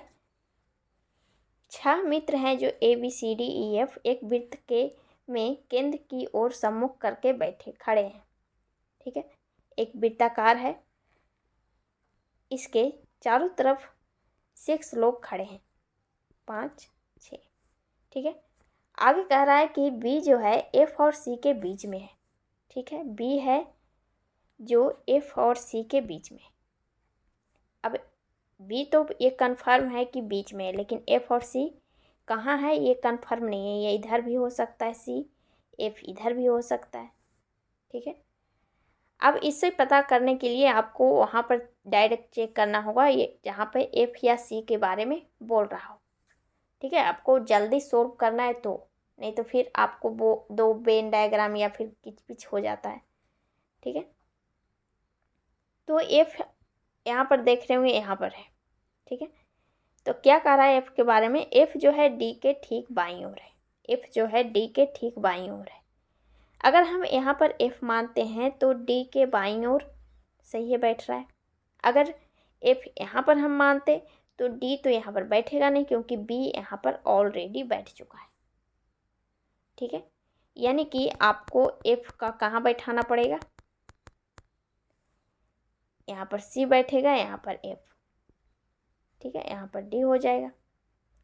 6 मित्र हैं जो ABCDEF एक वृत्त के में केंद्र की ओर सम्मुख करके खड़े हैं, ठीक है। एक वृत्ताकार है, इसके चारों तरफ 6 लोग खड़े हैं, 5 6, ठीक है। आगे कह रहा है कि B जो है F और C के बीच में है, ठीक है। B है जो F और C के बीच में। अब B तो ये कंफर्म है कि बीच में है, लेकिन F और C कहाँ है ये कंफर्म नहीं है। ये इधर भी हो सकता है C, F इधर भी हो सकता है, ठीक है। अब इससे पता करने के लिए आपको वहाँ पर डायरेक्ट चेक करना होगा, ये जहाँ पे F या C के बारे में बोल रहा हो, ठीक है। आपको जल्दी सोल्व करना है तो, नहीं तो फिर आपको वो 2 वेन डायग्राम या फिर किच पिच हो जाता है, ठीक है। तो F यहाँ पर देख रहे होंगे, यहाँ पर है, ठीक है। तो क्या कह रहा है F के बारे में, F जो है D के ठीक बाईं ओर है, F जो है D के ठीक बाईं ओर है। अगर हम यहाँ पर F मानते हैं तो D के बाईं ओर सही है, बैठ रहा है। अगर F यहाँ पर हम मानते तो D तो यहाँ पर बैठेगा नहीं, क्योंकि B यहाँ पर ऑलरेडी बैठ चुका है, ठीक है। यानी कि आपको F का कहाँ बैठाना पड़ेगा, यहाँ पर C बैठेगा, यहाँ पर F, ठीक है। यहाँ पर D हो जाएगा।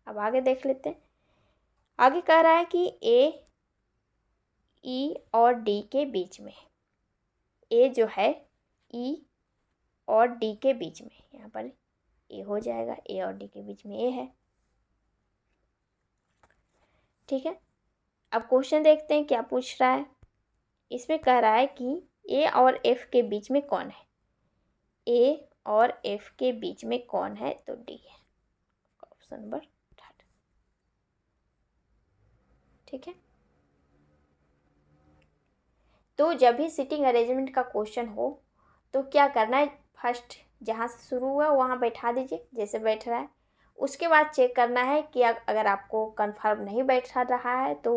अब आगे देख लेते हैं, आगे कह रहा है कि A E और D के बीच में है। A जो है E और D के बीच में, यहाँ पर A हो जाएगा, A और D के बीच में A है, ठीक है। अब क्वेश्चन देखते हैं क्या पूछ रहा है। इसमें कह रहा है कि A और F के बीच में कौन है, A और F के बीच में कौन है, तो D है, ऑप्शन नंबर 3, ठीक है। तो जब भी सिटिंग अरेंजमेंट का क्वेश्चन हो तो क्या करना है, फर्स्ट जहाँ से शुरू हुआ वहाँ बैठा दीजिए जैसे बैठ रहा है। उसके बाद चेक करना है कि अगर आपको कंफर्म नहीं बैठ रहा है तो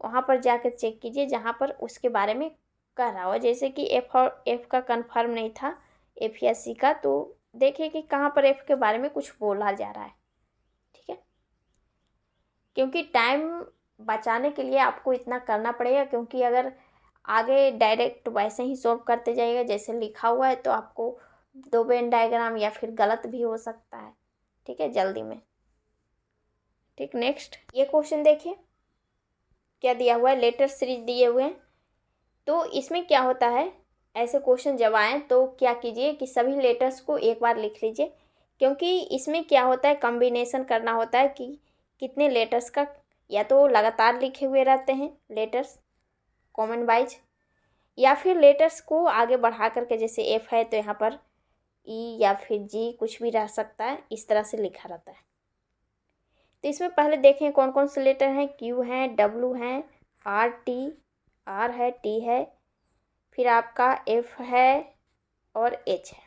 वहाँ पर जाकर चेक कीजिए जहाँ पर उसके बारे में कह रहा हो। जैसे कि F का कंफर्म नहीं था, F या C का, तो देखिए कि कहाँ पर F के बारे में कुछ बोला जा रहा है, ठीक है। क्योंकि टाइम बचाने के लिए आपको इतना करना पड़ेगा, क्योंकि अगर आगे डायरेक्ट वैसे ही सॉल्व करते जाइएगा जैसे लिखा हुआ है तो आपको 2 वेन डायग्राम या फिर गलत भी हो सकता है, ठीक है, जल्दी में, ठीक। नेक्स्ट ये क्वेश्चन देखिए, क्या दिया हुआ है, लेटर सीरीज दिए हुए हैं। तो इसमें क्या होता है, ऐसे क्वेश्चन जब आए तो क्या कीजिए कि सभी लेटर्स को एक बार लिख लीजिए, क्योंकि इसमें क्या होता है, कॉम्बिनेशन करना होता है कि कितने लेटर्स का, या तो लगातार लिखे हुए रहते हैं लेटर्स कॉमन वाइज, या फिर लेटर्स को आगे बढ़ा करके, जैसे F है तो यहाँ पर E या फिर G कुछ भी रह सकता है, इस तरह से लिखा रहता है। तो इसमें पहले देखें कौन कौन से लेटर हैं, Q हैं, W हैं, R है, T है, फिर आपका F है और H है।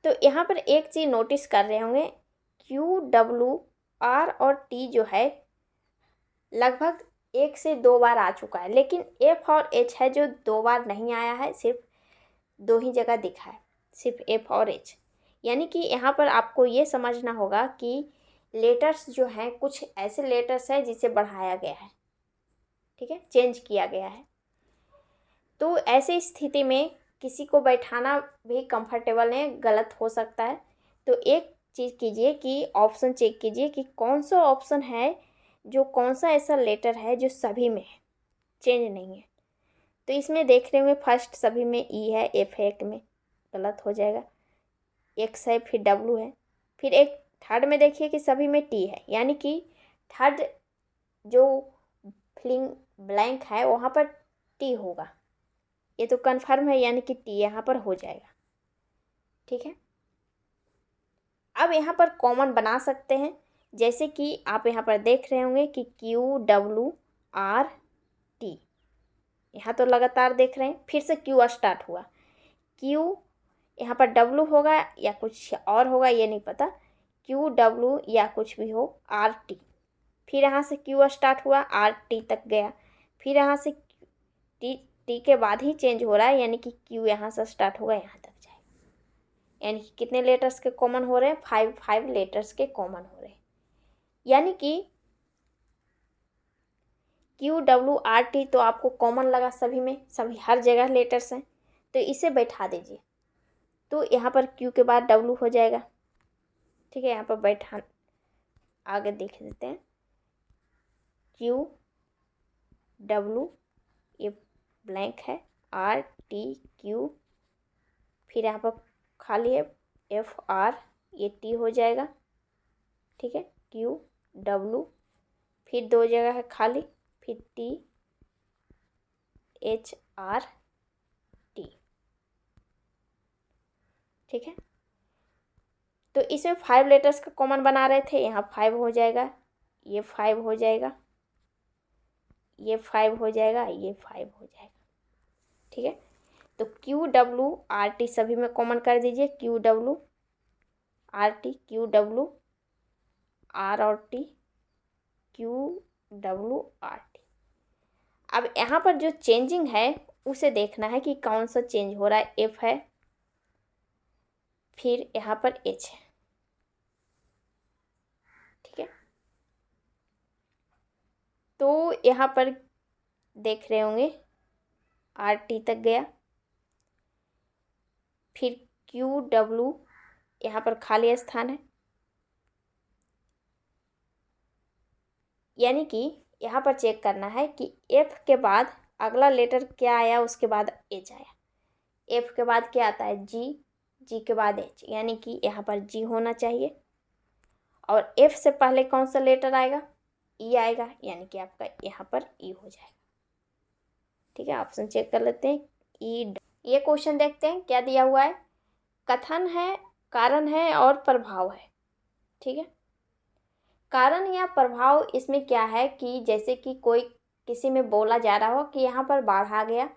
तो यहाँ पर एक चीज़ नोटिस कर रहे होंगे, Q W R और T जो है लगभग 1 से 2 बार आ चुका है, लेकिन F और H है जो 2 बार नहीं आया है, सिर्फ 2 ही जगह दिखा है, सिर्फ F और H। यानी कि यहाँ पर आपको ये समझना होगा कि लेटर्स जो हैं कुछ ऐसे लेटर्स हैं जिसे बढ़ाया गया है, ठीक है, चेंज किया गया है। तो ऐसी स्थिति में किसी को बैठाना भी कंफर्टेबल नहीं, गलत हो सकता है। तो एक चीज़ कीजिए कि ऑप्शन चेक कीजिए कि कौन सा ऑप्शन है, जो कौन सा ऐसा लेटर है जो सभी में है, चेंज नहीं है। तो इसमें देखने में फर्स्ट सभी में ई है, एफ है, एक में गलत हो जाएगा, एक्स है, फिर डब्लू है, फिर एक थर्ड में देखिए कि सभी में टी है, यानी कि थर्ड जो फिलिंग ब्लैंक है वहाँ पर टी होगा। ये तो कन्फर्म है, यानी कि टी यहाँ पर हो जाएगा। ठीक है, अब यहाँ पर कॉमन बना सकते हैं, जैसे कि आप यहाँ पर देख रहे होंगे कि क्यू डब्लू आर टी, यहाँ तो लगातार देख रहे हैं। फिर से क्यू स्टार्ट हुआ, क्यू यहाँ पर डब्लू होगा या कुछ और होगा ये नहीं पता, क्यू डब्लू या कुछ भी हो, आर टी, फिर यहाँ से क्यू स्टार्ट हुआ, आर टी तक गया, फिर यहाँ से टी, टी के बाद ही चेंज हो रहा है, यानी कि क्यू यहाँ से स्टार्ट होगा यहाँ तक जाएगा। यानी कि कितने लेटर्स के कॉमन हो रहे हैं, 5 लेटर्स के कॉमन हो रहे हैं। यानी कि क्यू डब्लू आर टी तो आपको कॉमन लगा सभी में, सभी हर जगह लेटर्स हैं, तो इसे बैठा दीजिए। तो यहाँ पर क्यू के बाद डब्लू हो जाएगा। ठीक है, यहाँ पर बैठा आगे देख लेते हैं, क्यू डब्लू ये ब्लैंक है, आर टी क्यू, फिर यहाँ पर खाली है एफ आर, ये टी हो जाएगा। ठीक है, क्यू डब्लू, फिर 2 जगह है खाली, फिर टी एच आर टी। ठीक है, तो इसमें 5 लेटर्स का कॉमन बना रहे थे, यहाँ 5 हो जाएगा, ये 5 हो जाएगा, ये 5 हो जाएगा, ये 5 हो जाएगा। ठीक है, तो क्यू डब्लू आर टी सभी में कॉमन कर दीजिए, Q W R T, Q W R और T, Q W R T. अब यहाँ पर जो चेंजिंग है उसे देखना है कि कौन सा चेंज हो रहा है। एफ है, फिर यहाँ पर एच है। ठीक है, तो यहाँ पर देख रहे होंगे आर टी तक गया, फिर क्यू डब्लू यहाँ पर खाली स्थान है, यानी कि यहाँ पर चेक करना है कि एफ के बाद अगला लेटर क्या आया, उसके बाद एच आया। एफ के बाद क्या आता है, जी, जी के बाद एच, यानी कि यहाँ पर जी होना चाहिए। और एफ से पहले कौन सा लेटर आएगा, ई आएगा, यानी कि आपका यहाँ पर ई हो जाएगा। ठीक है, ऑप्शन चेक कर लेते हैं, ई। ये क्वेश्चन देखते हैं क्या दिया हुआ है, कथन है, कारण है और प्रभाव है। ठीक है, कारण या प्रभाव इसमें क्या है कि जैसे कि कोई किसी में बोला जा रहा हो कि यहाँ पर बाढ़ आ गया,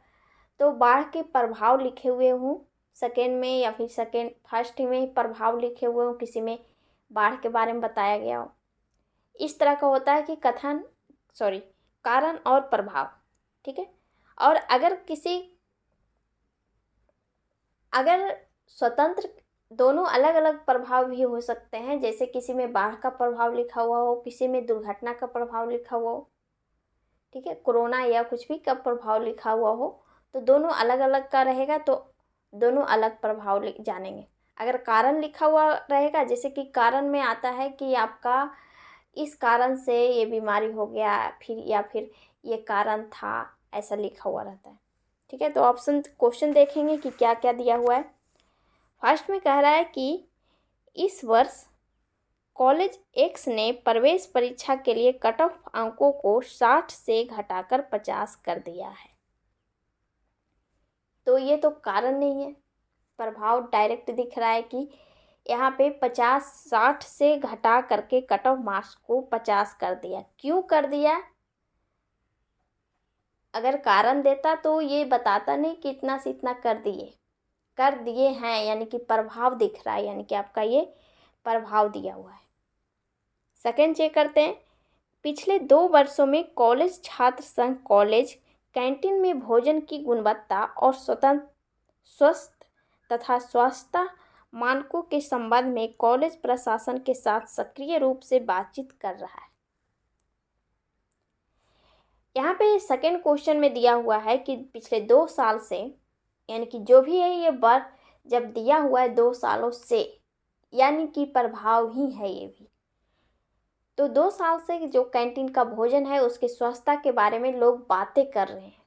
तो बाढ़ के प्रभाव लिखे हुए हों सेकेंड में, या फिर सेकेंड फर्स्ट में प्रभाव लिखे हुए हों, किसी में बाढ़ के बारे में बताया गया हो, इस तरह का होता है कि कारण और प्रभाव। ठीक है, और अगर स्वतंत्र दोनों अलग अलग प्रभाव भी हो सकते हैं, जैसे किसी में बाढ़ का प्रभाव लिखा हुआ हो, किसी में दुर्घटना का प्रभाव लिखा हुआ हो, ठीक है, कोरोना या कुछ भी का प्रभाव लिखा हुआ हो, तो दोनों अलग अलग का रहेगा, तो दोनों अलग प्रभाव जानेंगे। अगर कारण लिखा हुआ रहेगा, जैसे कि कारण में आता है कि आपका इस कारण से ये बीमारी हो गया, फिर या फिर ये कारण था, ऐसा लिखा हुआ रहता है। ठीक है, तो ऑप्शन क्वेश्चन देखेंगे कि क्या क्या दिया हुआ है। फर्स्ट में कह रहा है कि इस वर्ष कॉलेज एक्स ने प्रवेश परीक्षा के लिए कट ऑफ अंकों को 60 से घटाकर 50 कर दिया है। तो ये तो कारण नहीं है, प्रभाव डायरेक्ट दिख रहा है कि यहाँ पे 60 से घटा करके कट ऑफ मार्क्स को 50 कर दिया। क्यों कर दिया, अगर कारण देता तो ये बताता नहीं कि इतना से इतना कर दिए हैं, यानी कि प्रभाव दिख रहा है, यानी कि आपका ये प्रभाव दिया हुआ है। सेकेंड चेक करते हैं, पिछले 2 वर्षों में कॉलेज छात्र संघ कॉलेज कैंटीन में भोजन की गुणवत्ता और स्वस्थ तथा स्वच्छता मानकों के संबंध में कॉलेज प्रशासन के साथ सक्रिय रूप से बातचीत कर रहा है। यहाँ पे सेकंड क्वेश्चन में दिया हुआ है कि पिछले 2 साल से, यानी कि जो भी है ये वर्ब जब दिया हुआ है 2 सालों से, यानी कि प्रभाव ही है ये भी। तो 2 साल से जो कैंटीन का भोजन है उसकी स्वच्छता के बारे में लोग बातें कर रहे हैं।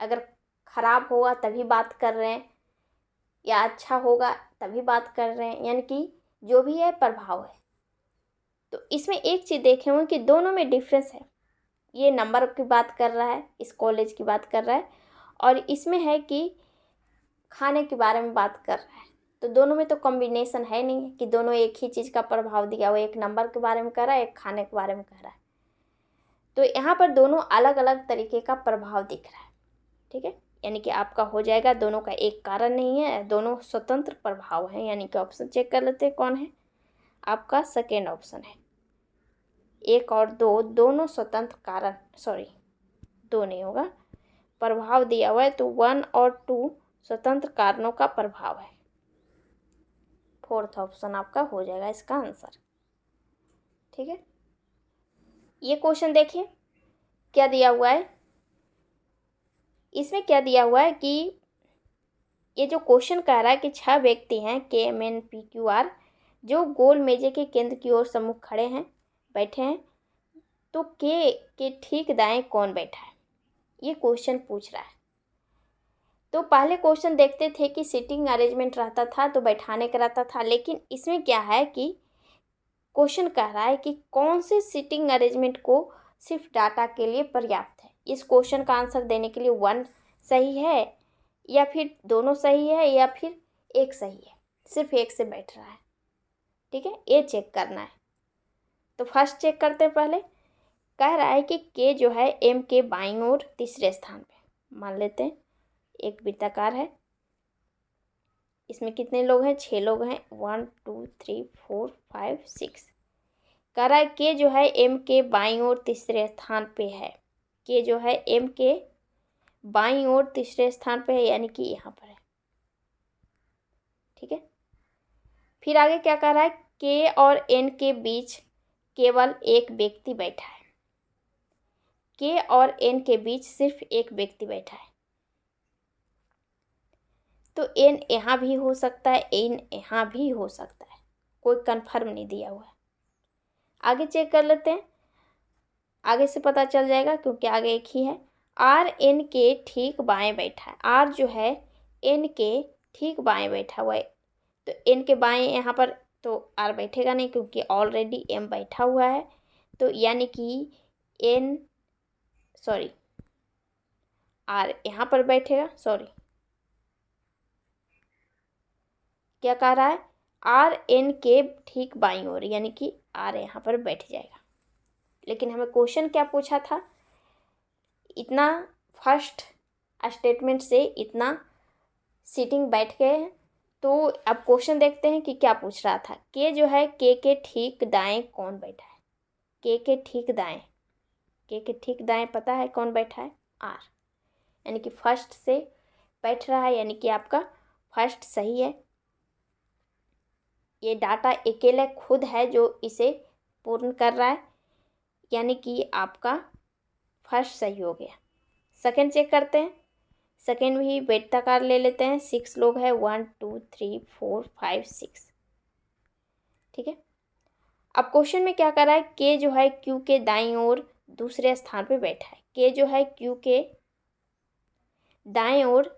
अगर खराब होगा तभी बात कर रहे हैं या अच्छा होगा तभी बात कर रहे हैं, यानी कि जो भी है प्रभाव है। तो इसमें एक चीज़ देखे हुए कि दोनों में डिफरेंस है। ये नंबर की बात कर रहा है, इस कॉलेज की बात कर रहा है, और इसमें है कि खाने के बारे में बात कर रहा है। तो दोनों में तो कॉम्बिनेशन है नहीं कि दोनों एक ही चीज़ का प्रभाव दिया हुआ, एक नंबर के बारे में कर रहा है, एक खाने के बारे में कर रहा है। तो यहाँ पर दोनों अलग अलग तरीके का प्रभाव दिख रहा है। ठीक है, यानी कि आपका हो जाएगा, दोनों का एक कारण नहीं है, दोनों स्वतंत्र प्रभाव हैं। यानी कि ऑप्शन चेक कर लेते हैं कौन है, आपका सेकेंड ऑप्शन है। 1 और 2 दोनों स्वतंत्र कारण, सॉरी 2 नहीं होगा, प्रभाव दिया हुआ है, तो 1 और 2 स्वतंत्र कारणों का प्रभाव है। फोर्थ ऑप्शन आपका हो जाएगा इसका आंसर। ठीक है, ये क्वेश्चन देखिए क्या दिया हुआ है। इसमें क्या दिया हुआ है कि ये जो क्वेश्चन कह रहा है कि 6 व्यक्ति हैं KMNPQR जो गोल मेजे के केंद्र की ओर सम्मुख खड़े हैं, बैठे हैं, तो के ठीक दाएं कौन बैठा है, ये क्वेश्चन पूछ रहा है। तो पहले क्वेश्चन देखते थे कि सीटिंग अरेंजमेंट रहता था तो बैठाने का रहता था, लेकिन इसमें क्या है कि क्वेश्चन कह रहा है कि कौन से सीटिंग अरेंजमेंट को सिर्फ डाटा के लिए पर्याप्त है। इस क्वेश्चन का आंसर देने के लिए 1 सही है या फिर दोनों सही है या फिर एक सही है, सिर्फ एक से बैठ रहा है। ठीक है, ये चेक करना है। तो फर्स्ट चेक करते हैं। पहले कह रहा है कि के जो है M के बाईं ओर तीसरे स्थान पे, मान लेते हैं एक वृत्ताकार है, इसमें कितने लोग हैं, 6 लोग हैं, 1 2 3 4 5 6। कह रहा है के जो है M के बाईं ओर तीसरे स्थान पे है, के जो है M के बाईं ओर तीसरे स्थान पे है, यानी कि यहाँ पर है। ठीक है, फिर आगे क्या कह रहा है, के और N के बीच केवल एक व्यक्ति बैठा है, के और N के बीच सिर्फ एक व्यक्ति बैठा है। तो N यहाँ भी हो सकता है, N यहाँ भी हो सकता है, कोई कंफर्म नहीं दिया हुआ है। आगे चेक कर लेते हैं, आगे से पता चल जाएगा क्योंकि आगे एक ही है। R N के ठीक बाएं बैठा है, R जो है N के ठीक बाएं बैठा हुआ है, तो N के बाएं यहाँ पर तो R बैठेगा नहीं क्योंकि ऑलरेडी M बैठा हुआ है, तो यानी कि R यहाँ पर बैठेगा। सॉरी, क्या कह रहा है, R N के ठीक बाईं ओर, यानी कि R यहाँ पर बैठ जाएगा। लेकिन हमें क्वेश्चन क्या पूछा था, इतना फर्स्ट स्टेटमेंट से इतना सीटिंग बैठ गए हैं। तो अब क्वेश्चन देखते हैं कि क्या पूछ रहा था। के जो है के ठीक दाएं कौन बैठा है, के ठीक दाएं, के ठीक दाएं पता है कौन बैठा है, R, यानी कि फर्स्ट से बैठ रहा है, यानी कि आपका फर्स्ट सही है। ये डाटा अकेले खुद है जो इसे पूर्ण कर रहा है, यानी कि आपका फर्स्ट सही हो गया। सेकंड चेक करते हैं, सेकंड भी वृत्ताकार ले लेते हैं, 6 लोग हैं, 1 2 3 4 5 6। ठीक है, अब क्वेश्चन में क्या कर रहा है, के जो है क्यू के दाईं ओर दूसरे स्थान पे बैठा है, के जो है क्यू के दाएं ओर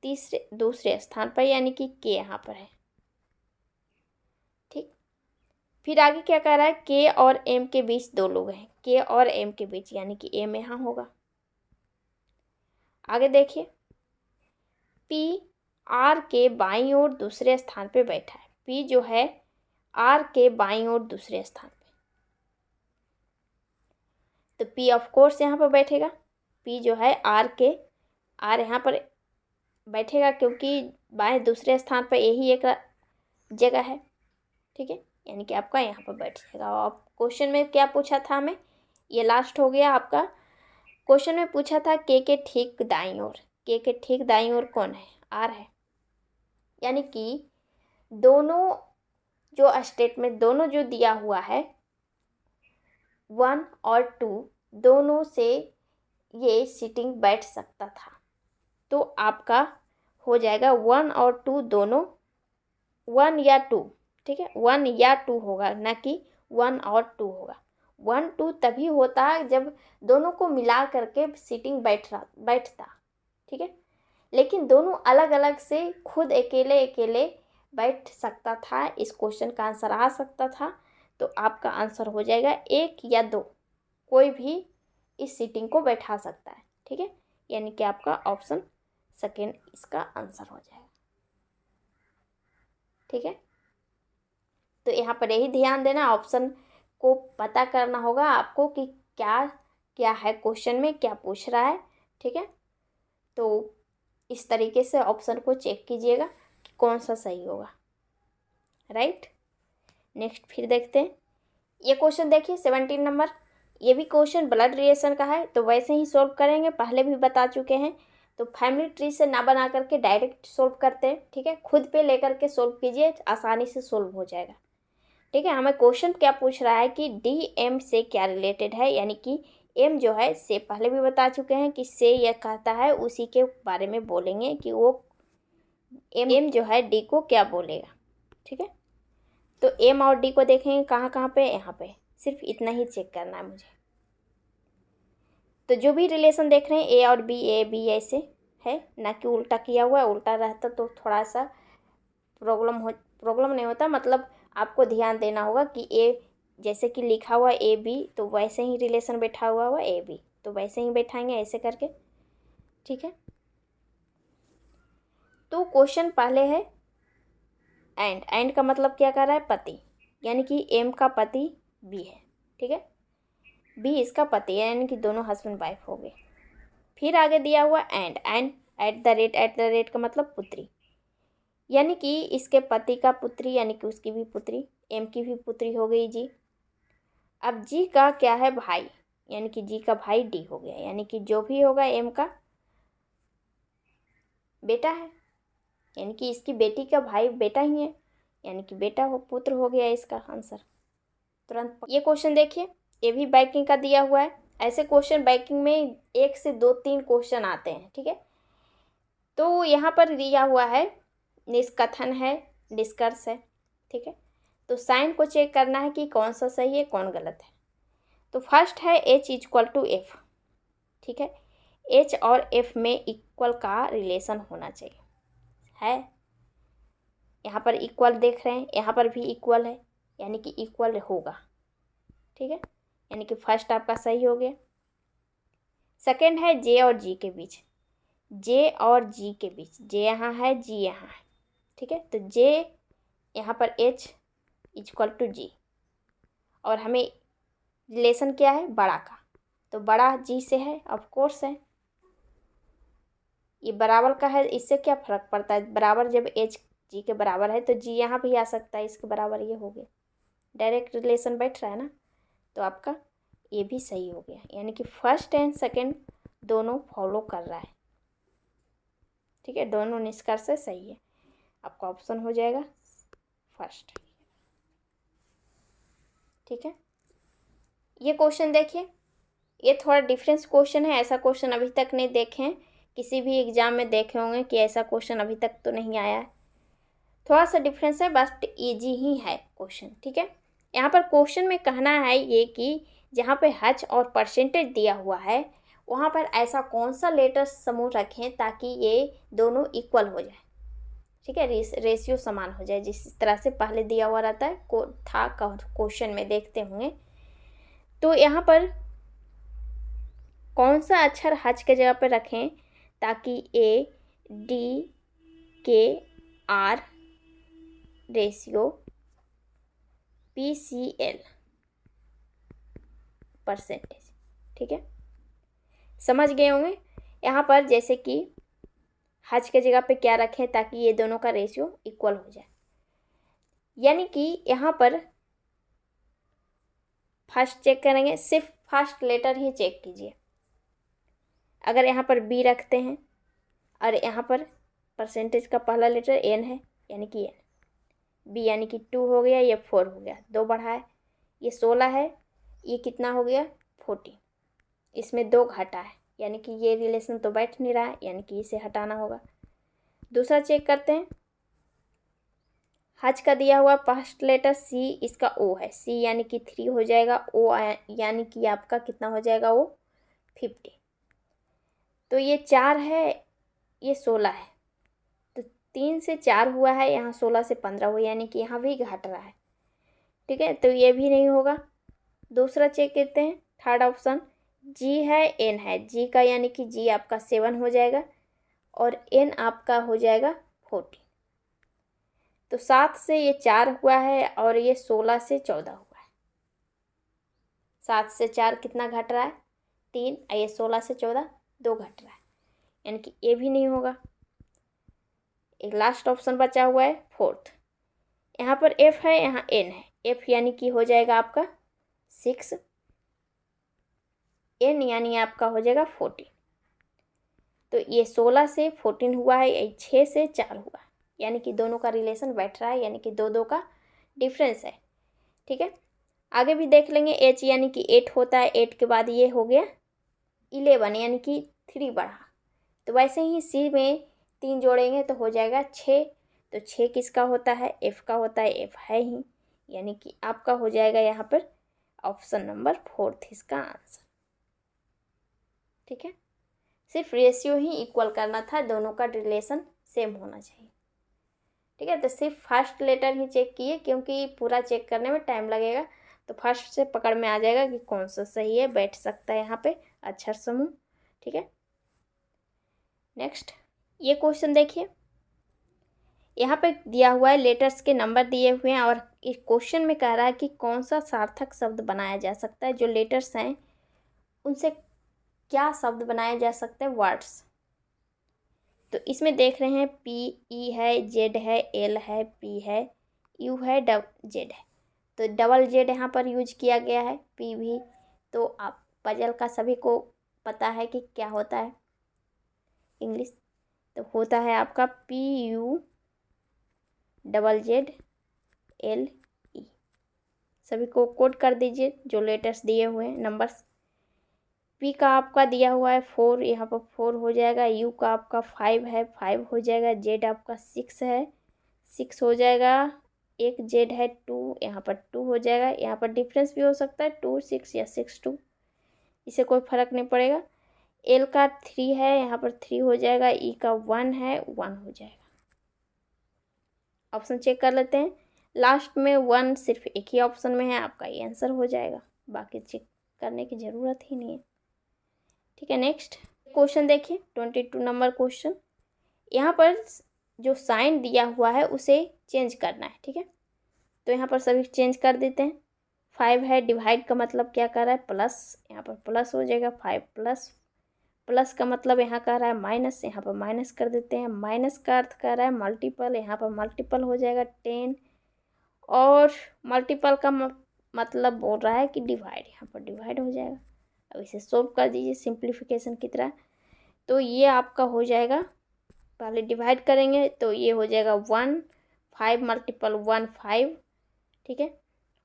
दूसरे स्थान पर, यानी कि के यहाँ पर है। ठीक, फिर आगे क्या कर रहा है, के और M के बीच 2 लोग हैं, के और M के बीच, यानी कि M यहाँ होगा। आगे देखिए, P R के बाईं ओर दूसरे स्थान पे बैठा है, P जो है R के बाईं ओर दूसरे स्थान पे, तो P ऑफ कोर्स यहाँ पर बैठेगा। P जो है R यहाँ पर बैठेगा क्योंकि बाएं दूसरे स्थान पर यही एक जगह है। ठीक है, यानी कि आपका यहाँ पर बैठ जाएगा। अब क्वेश्चन में क्या पूछा था हमें, ये लास्ट हो गया आपका। क्वेश्चन में पूछा था के ठीक दाईं ओर, के ठीक दाईं ओर कौन है, R है, यानी कि दोनों जो स्टेटमेंट दोनों जो दिया हुआ है 1 और 2 दोनों से ये सीटिंग बैठ सकता था। तो आपका हो जाएगा 1 और 2 दोनों, 1 या 2, ठीक है, 1 या 2 होगा, ना कि 1 और 2 होगा। 1 2 तभी होता है जब दोनों को मिला करके सीटिंग बैठता, ठीक है। लेकिन दोनों अलग अलग से खुद अकेले अकेले बैठ सकता था, इस क्वेश्चन का आंसर आ सकता था। तो आपका आंसर हो जाएगा 1 या 2, कोई भी इस सीटिंग को बैठा सकता है, ठीक है। यानी कि आपका ऑप्शन सेकेंड इसका आंसर हो जाएगा, ठीक है। तो यहाँ पर यही ध्यान देना, ऑप्शन को पता करना होगा आपको कि क्या क्या है क्वेश्चन में, क्या पूछ रहा है, ठीक है। तो इस तरीके से ऑप्शन को चेक कीजिएगा कि कौन सा सही होगा, राइट। नेक्स्ट फिर देखते हैं, ये क्वेश्चन देखिए 17 नंबर। ये भी क्वेश्चन ब्लड रिलेशन का है, तो वैसे ही सोल्व करेंगे, पहले भी बता चुके हैं। तो फैमिली ट्री से ना बना करके डायरेक्ट सोल्व करते हैं, ठीक है। खुद पे लेकर के सोल्व कीजिए, आसानी से सोल्व हो जाएगा, ठीक है। हमें क्वेश्चन क्या पूछ रहा है कि डी एम से क्या रिलेटेड है, यानी कि एम जो है से पहले भी बता चुके हैं कि से यह कहता है, उसी के बारे में बोलेंगे कि वो एम जो है डी को क्या बोलेगा, ठीक है। तो एम और डी को देखेंगे कहाँ कहाँ पे, यहाँ पे, सिर्फ इतना ही चेक करना है मुझे। तो जो भी रिलेशन देख रहे हैं ए बी ऐसे है, ना कि उल्टा किया हुआ है। उल्टा रहता तो थोड़ा सा प्रॉब्लम नहीं होता, मतलब आपको ध्यान देना होगा कि ए जैसे कि लिखा हुआ ए बी, तो वैसे ही रिलेशन बैठा हुआ ए बी, तो वैसे ही बैठाएंगे ऐसे करके, ठीक है। तो क्वेश्चन पहले है एंड का मतलब क्या कर रहा है, पति, यानी कि एम का पति बी है, ठीक है। बी इसका पति है, यानी कि दोनों हस्बैंड वाइफ हो गए। फिर आगे दिया हुआ एंड एट द रेट का मतलब पुत्री, यानी कि इसके पति का पुत्री, यानी कि उसकी भी पुत्री, एम की भी पुत्री हो गई जी। अब जी का क्या है, भाई, यानी कि जी का भाई डी हो गया, यानी कि जो भी होगा एम का बेटा है, यानी कि इसकी बेटी का भाई बेटा ही है, यानी कि बेटा हो, पुत्र हो गया इसका आंसर तुरंत। ये क्वेश्चन देखिए, ये भी बैंकिंग का दिया हुआ है। ऐसे क्वेश्चन बैंकिंग में 1 से 2 3 क्वेश्चन आते हैं, ठीक है। तो यहाँ पर दिया हुआ है निष्कथन है, निष्कर्ष है, ठीक है। तो साइन को चेक करना है कि कौन सा सही है कौन गलत है। तो फर्स्ट है H इक्वल टू एफ, ठीक है। H और F में इक्वल का रिलेशन होना चाहिए, है। यहाँ पर इक्वल देख रहे हैं, यहाँ पर भी इक्वल है, यानी कि इक्वल होगा, ठीक है। यानी कि फर्स्ट आपका सही हो गया। सेकंड है J और G के बीच, J और G के बीच, J यहाँ है G यहाँ है, ठीक है। तो J यहाँ पर H इक्वल टू G, और हमें रिलेशन क्या है, बड़ा का, तो बड़ा G से है, ऑफ कोर्स है। ये बराबर का है, इससे क्या फ़र्क पड़ता है, बराबर जब H G के बराबर है तो G यहाँ भी आ सकता है, इसके बराबर ये हो गया, डायरेक्ट रिलेशन बैठ रहा है ना। तो आपका ये भी सही हो गया, यानी कि फर्स्ट एंड सेकंड दोनों फॉलो कर रहा है, ठीक है। दोनों निष्कर्ष से सही है, आपका ऑप्शन हो जाएगा फर्स्ट, ठीक है। ये क्वेश्चन देखिए, ये थोड़ा डिफरेंस क्वेश्चन है, ऐसा क्वेश्चन अभी तक नहीं देखे हैं, किसी भी एग्जाम में देखे होंगे कि ऐसा क्वेश्चन अभी तक तो नहीं आया है। थोड़ा सा डिफरेंस है, बस इजी ही है क्वेश्चन, ठीक है। यहाँ पर क्वेश्चन में कहना है ये कि जहाँ पे हच और परसेंटेज दिया हुआ है, वहाँ पर ऐसा कौन सा लेटर समूह रखें ताकि ये दोनों इक्वल हो जाए, ठीक है, रेशियो समान हो जाए, जिस तरह से पहले दिया हुआ रहता है था क्वेश्चन में देखते होंगे। तो यहाँ पर कौन सा अक्षर हच के जगह पर रखें ताकि ए डी के आर रेशियो PCL परसेंटेज, ठीक है, समझ गए होंगे। यहाँ पर जैसे कि हज के जगह पे क्या रखें ताकि ये दोनों का रेशियो इक्वल हो जाए, यानी कि यहाँ पर फर्स्ट चेक करेंगे, सिर्फ फर्स्ट लेटर ही चेक कीजिए। अगर यहाँ पर बी रखते हैं और यहाँ पर परसेंटेज का पहला लेटर एन है, यानी कि एन, बी यानी कि 2 हो गया, ये 4 हो गया, 2 बढ़ा है, ये 16 है, ये कितना हो गया 14, इसमें 2 घटा है, यानी कि ये रिलेशन तो बैठ नहीं रहा है, यानी कि इसे हटाना होगा। दूसरा चेक करते हैं, हज का दिया हुआ फर्स्ट लेटर सी, इसका ओ है, सी यानी कि 3 हो जाएगा, ओ यानी कि आपका कितना हो जाएगा, ओ 50। तो ये 4 है, ये 16 है, तो 3 से 4 हुआ है, यहाँ 16 से 15 हुआ, यानी कि यहाँ भी घट रहा है। ठीक है, तो ये भी नहीं होगा। दूसरा चेक करते हैं, थर्ड ऑप्शन, जी है एन है, जी का यानी कि जी आपका 7 हो जाएगा और एन आपका हो जाएगा 14। तो 7 से ये 4 हुआ है और ये 16 से 14 हुआ है। 7 से 4 कितना घट रहा है, 3, और ये 16 से 14 2 घट रहा है, यानी कि ये भी नहीं होगा। एक लास्ट ऑप्शन बचा हुआ है फोर्थ, यहाँ पर एफ है, यहाँ एन है, एफ यानी कि हो जाएगा आपका 6, एन यानी आपका हो जाएगा 14। तो ये 16 से 14 हुआ है, ये 6 से 4 हुआ, यानी कि दोनों का रिलेशन बैठ रहा है, यानी कि 2 2 का डिफरेंस है। ठीक है, आगे भी देख लेंगे। एच यानी कि 8 होता है, 8 के बाद ये हो गया 11, यानी कि 3 बढ़ा। तो वैसे ही सी में 3 जोड़ेंगे तो हो जाएगा 6। तो 6 किसका होता है, एफ का होता है, एफ है ही, यानी कि आपका हो जाएगा यहाँ पर ऑप्शन नंबर 4 इसका आंसर। ठीक है, सिर्फ रेशियो ही इक्वल करना था, दोनों का रिलेशन सेम होना चाहिए। ठीक है, तो सिर्फ फर्स्ट लेटर ही चेक किए, क्योंकि पूरा चेक करने में टाइम लगेगा, तो फर्स्ट से पकड़ में आ जाएगा कि कौन सा सही है, बैठ सकता है यहाँ पे अक्षर समूह। ठीक है, नेक्स्ट ये क्वेश्चन देखिए, यहाँ पे दिया हुआ है लेटर्स के नंबर दिए हुए हैं और इस क्वेश्चन में कह रहा है कि कौन सा सार्थक शब्द बनाया जा सकता है, जो लेटर्स हैं उनसे क्या शब्द बनाया जा सकता है, वर्ड्स। तो इसमें देख रहे हैं पी, ई है, जेड है, एल है, पी है, यू है, जेड है। तो डबल जेड यहाँ पर यूज किया गया है, पी भी। तो आप पजल का सभी को पता है कि क्या होता है इंग्लिश, तो होता है आपका P U double Z L E. सभी को कोड कर दीजिए जो लेटर्स दिए हुए हैं, नंबर्स। पी का आपका दिया हुआ है 4, यहाँ पर 4 हो जाएगा। यू का आपका 5 है, 5 हो जाएगा। जेड आपका 6 है, 6 हो जाएगा। एक जेड है 2, यहाँ पर 2 हो जाएगा। यहाँ पर डिफरेंस भी हो सकता है 2 6 या 6 2, इससे कोई फर्क नहीं पड़ेगा। एल का 3 है, यहाँ पर 3 हो जाएगा। ई का 1 है, 1 हो जाएगा। ऑप्शन चेक कर लेते हैं, लास्ट में 1 सिर्फ एक ही ऑप्शन में है, आपका ये आंसर हो जाएगा, बाकी चेक करने की ज़रूरत ही नहीं है। ठीक है, नेक्स्ट क्वेश्चन देखिए, 22 नंबर क्वेश्चन। यहाँ पर जो साइन दिया हुआ है उसे चेंज करना है। ठीक है, तो यहाँ पर सभी चेंज कर देते हैं। 5 है, डिवाइड का मतलब क्या कर रहा है, प्लस, यहाँ पर प्लस हो जाएगा। 5 प्लस, प्लस का मतलब यहाँ कह रहा है माइनस, यहाँ पर माइनस कर देते हैं। माइनस का अर्थ कर रहा है मल्टीपल, यहाँ पर मल्टीपल हो जाएगा 10। और मल्टीपल का मतलब बोल रहा है कि डिवाइड, यहाँ पर डिवाइड हो जाएगा। अब इसे सोल्व कर दीजिए सिंप्लीफिकेशन की तरह। तो ये आपका हो जाएगा, पहले डिवाइड करेंगे तो ये हो जाएगा 1, 5 मल्टीपल 1 5। ठीक है,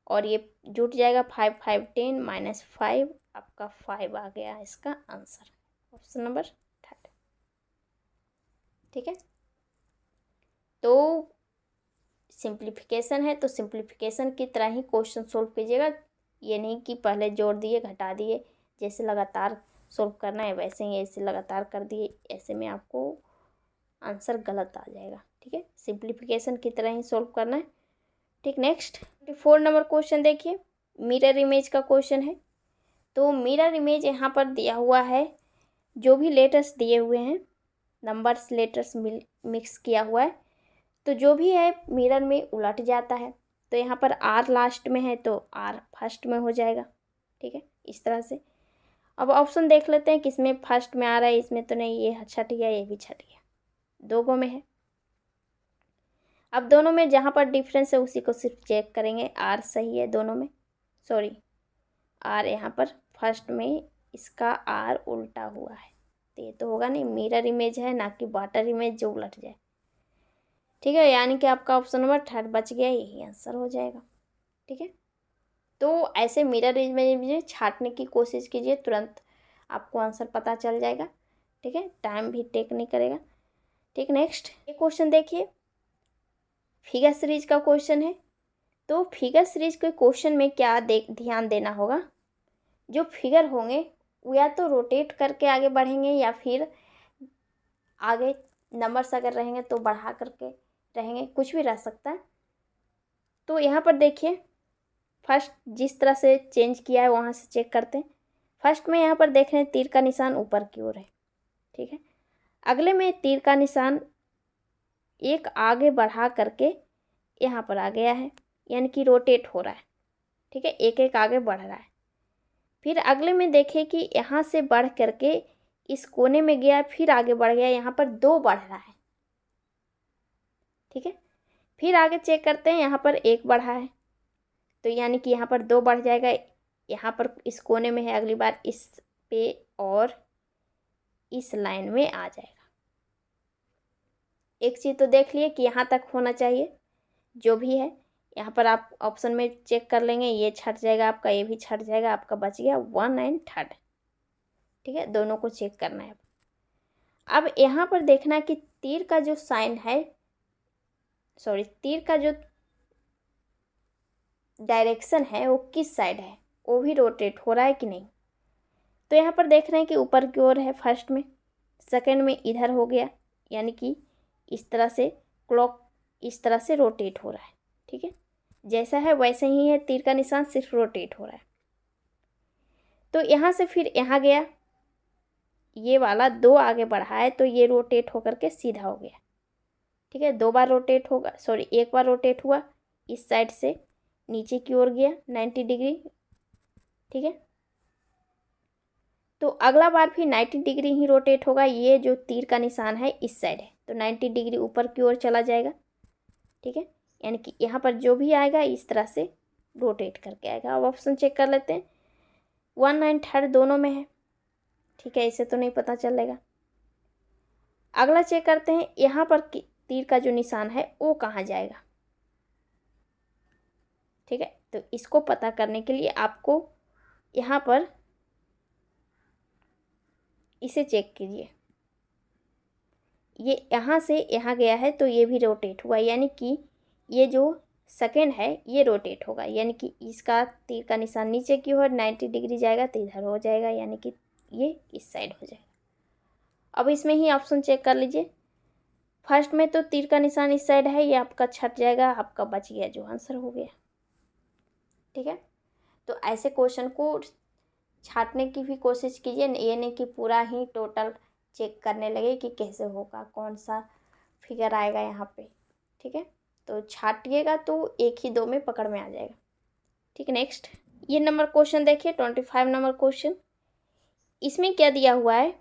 और ये जुट जाएगा 5 5 10 माइनस 5, आपका 5 आ गया इसका आंसर, ऑप्शन नंबर 3। ठीक है, तो सिंप्लीफिकेशन है तो सिंप्लीफिकेशन की तरह ही क्वेश्चन सोल्व कीजिएगा, ये नहीं कि पहले जोड़ दिए घटा दिए, जैसे लगातार सोल्व करना है वैसे ही ऐसे लगातार कर दिए, ऐसे में आपको आंसर गलत आ जाएगा। ठीक है, सिंप्लीफिकेशन की तरह ही सोल्व करना है। ठीक, नेक्स्ट 24 नंबर क्वेश्चन देखिए, मिरर इमेज का क्वेश्चन है। तो मिरर इमेज यहाँ पर दिया हुआ है, जो भी लेटर्स दिए हुए हैं, नंबर्स लेटर्स मिक्स किया हुआ है, तो जो भी है मिरर में उलट जाता है। तो यहाँ पर आर लास्ट में है तो आर फर्स्ट में हो जाएगा। ठीक है, इस तरह से। अब ऑप्शन देख लेते हैं किसमें फर्स्ट में आ रहा है, इसमें तो नहीं, ये छट गया, ये भी छट गया, दोनों में है। अब दोनों में जहाँ पर डिफरेंस है उसी को सिर्फ चेक करेंगे, आर सही है दोनों में, सॉरी आर यहाँ पर फर्स्ट में, इसका आर उल्टा हुआ है, तो ये तो होगा नहीं, मिरर इमेज है ना कि वाटर इमेज जो उलट जाए। ठीक है, यानी कि आपका ऑप्शन नंबर 3 बच गया, यही आंसर हो जाएगा। ठीक है, तो ऐसे मिरर इमेज छांटने की कोशिश कीजिए, तुरंत आपको आंसर पता चल जाएगा। ठीक है, टाइम भी टेक नहीं करेगा। ठीक, नेक्स्ट ये क्वेश्चन देखिए, फिगर सीरीज का क्वेश्चन है। तो फिगर सीरीज के क्वेश्चन में क्या ध्यान देना होगा, जो फिगर होंगे वो या तो रोटेट करके आगे बढ़ेंगे या फिर आगे नंबर्स अगर रहेंगे तो बढ़ा करके रहेंगे, कुछ भी रह सकता है। तो यहाँ पर देखिए, फर्स्ट जिस तरह से चेंज किया है वहाँ से चेक करते हैं। फर्स्ट में यहाँ पर देख रहे हैं तीर का निशान ऊपर की ओर है। ठीक है, अगले में तीर का निशान एक आगे बढ़ा करके यहाँ पर आ गया है, यानी कि रोटेट हो रहा है। ठीक है, एक एक आगे बढ़ रहा है। फिर अगले में देखें कि यहाँ से बढ़ करके इस कोने में गया, फिर आगे बढ़ गया, यहाँ पर 2 बढ़ रहा है। ठीक है, फिर आगे चेक करते हैं, यहाँ पर 1 बढ़ा है, तो यानी कि यहाँ पर 2 बढ़ जाएगा। यहाँ पर इस कोने में है, अगली बार इस पे और इस लाइन में आ जाएगा। एक चीज़ तो देख लिए कि यहाँ तक होना चाहिए, जो भी है यहाँ पर आप ऑप्शन में चेक कर लेंगे, ये छट जाएगा आपका, ये भी छट जाएगा आपका, बच गया 1 एंड 3। ठीक है, दोनों को चेक करना है। अब यहाँ पर देखना कि तीर का जो साइन है, सॉरी, तीर का जो डायरेक्शन है वो किस साइड है, वो भी रोटेट हो रहा है कि नहीं। तो यहाँ पर देख रहे हैं कि ऊपर की ओर है फर्स्ट में, सेकंड में इधर हो गया, यानी कि इस तरह से क्लॉक इस तरह से रोटेट हो रहा है। ठीक है, जैसा है वैसे ही है, तीर का निशान सिर्फ रोटेट हो रहा है। तो यहाँ से फिर यहाँ गया, ये वाला 2 आगे बढ़ा है, तो ये रोटेट होकर के सीधा हो गया। ठीक है, 2 बार रोटेट होगा, सॉरी 1 बार रोटेट हुआ, इस साइड से नीचे की ओर गया 90 डिग्री। ठीक है, तो अगला बार भी 90 डिग्री ही रोटेट होगा। ये जो तीर का निशान है इस साइड है, तो 90 डिग्री ऊपर की ओर चला जाएगा। ठीक है, यानी कि यहाँ पर जो भी आएगा इस तरह से रोटेट करके आएगा। अब ऑप्शन चेक कर लेते हैं, 1 एंड 3 दोनों में है। ठीक है, इसे तो नहीं पता चलेगा। अगला चेक करते हैं, यहाँ पर तीर का जो निशान है वो कहाँ जाएगा। ठीक है, तो इसको पता करने के लिए आपको यहाँ पर इसे चेक कीजिए, ये यहाँ से यहाँ गया है तो ये भी रोटेट हुआ, यानी कि ये जो सेकेंड है ये रोटेट होगा, यानी कि इसका तीर का निशान नीचे की ओर 90 डिग्री जाएगा तो इधर हो जाएगा, यानी कि ये इस साइड हो जाएगा। अब इसमें ही ऑप्शन चेक कर लीजिए, फर्स्ट में तो तीर का निशान इस साइड है, ये आपका छट जाएगा, आपका बच गया, जो आंसर हो गया। ठीक है, तो ऐसे क्वेश्चन को छांटने की भी कोशिश कीजिए, ये नहीं कि पूरा ही टोटल चेक करने लगे कि कैसे होगा, कौन सा फिगर आएगा यहाँ पे। ठीक है, तो छाटिएगा तो 1 ही 2 में पकड़ में आ जाएगा। ठीक है, नेक्स्ट ये नंबर क्वेश्चन देखिए, 25 नंबर क्वेश्चन। इसमें क्या दिया हुआ है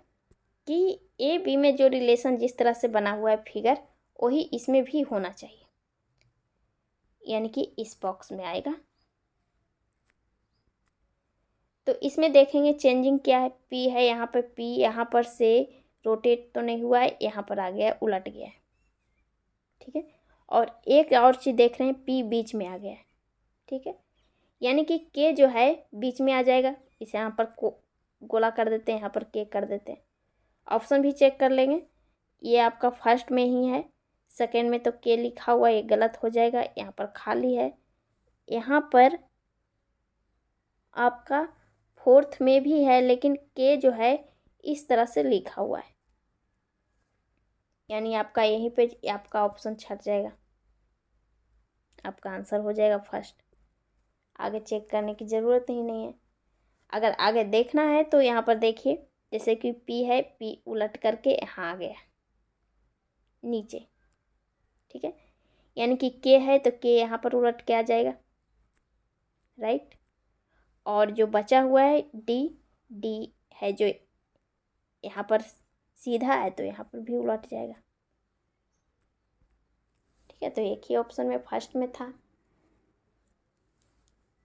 कि ए बी में जो रिलेशन जिस तरह से बना हुआ है फिगर, वही इसमें भी होना चाहिए, यानी कि इस बॉक्स में आएगा। तो इसमें देखेंगे चेंजिंग क्या है, पी है यहाँ पर, पी यहाँ पर से रोटेट तो नहीं हुआ है, यहाँ पर आ गया है, उलट गया है। ठीक है, और एक और चीज़ देख रहे हैं, पी बीच में आ गया है। ठीक है, यानी कि के जो है बीच में आ जाएगा, इसे यहाँ पर गोला कर देते हैं, यहाँ पर के कर देते हैं। ऑप्शन भी चेक कर लेंगे, ये आपका फर्स्ट में ही है, सेकेंड में तो के लिखा हुआ है, ये गलत हो जाएगा, यहाँ पर खाली है, यहाँ पर आपका फोर्थ में भी है, लेकिन के जो है इस तरह से लिखा हुआ है, यानी आपका यहीं पे आपका ऑप्शन छट जाएगा, आपका आंसर हो जाएगा फर्स्ट। आगे चेक करने की ज़रूरत ही नहीं है। अगर आगे देखना है तो यहाँ पर देखिए, जैसे कि पी है, पी उलट करके यहाँ आ गया नीचे। ठीक है, यानी कि के है तो के यहाँ पर उलट के आ जाएगा, राइट। और जो बचा हुआ है डी, डी है जो यहाँ पर सीधा है तो यहाँ पर भी उलट जाएगा। ठीक है, तो एक ही ऑप्शन में फर्स्ट में था।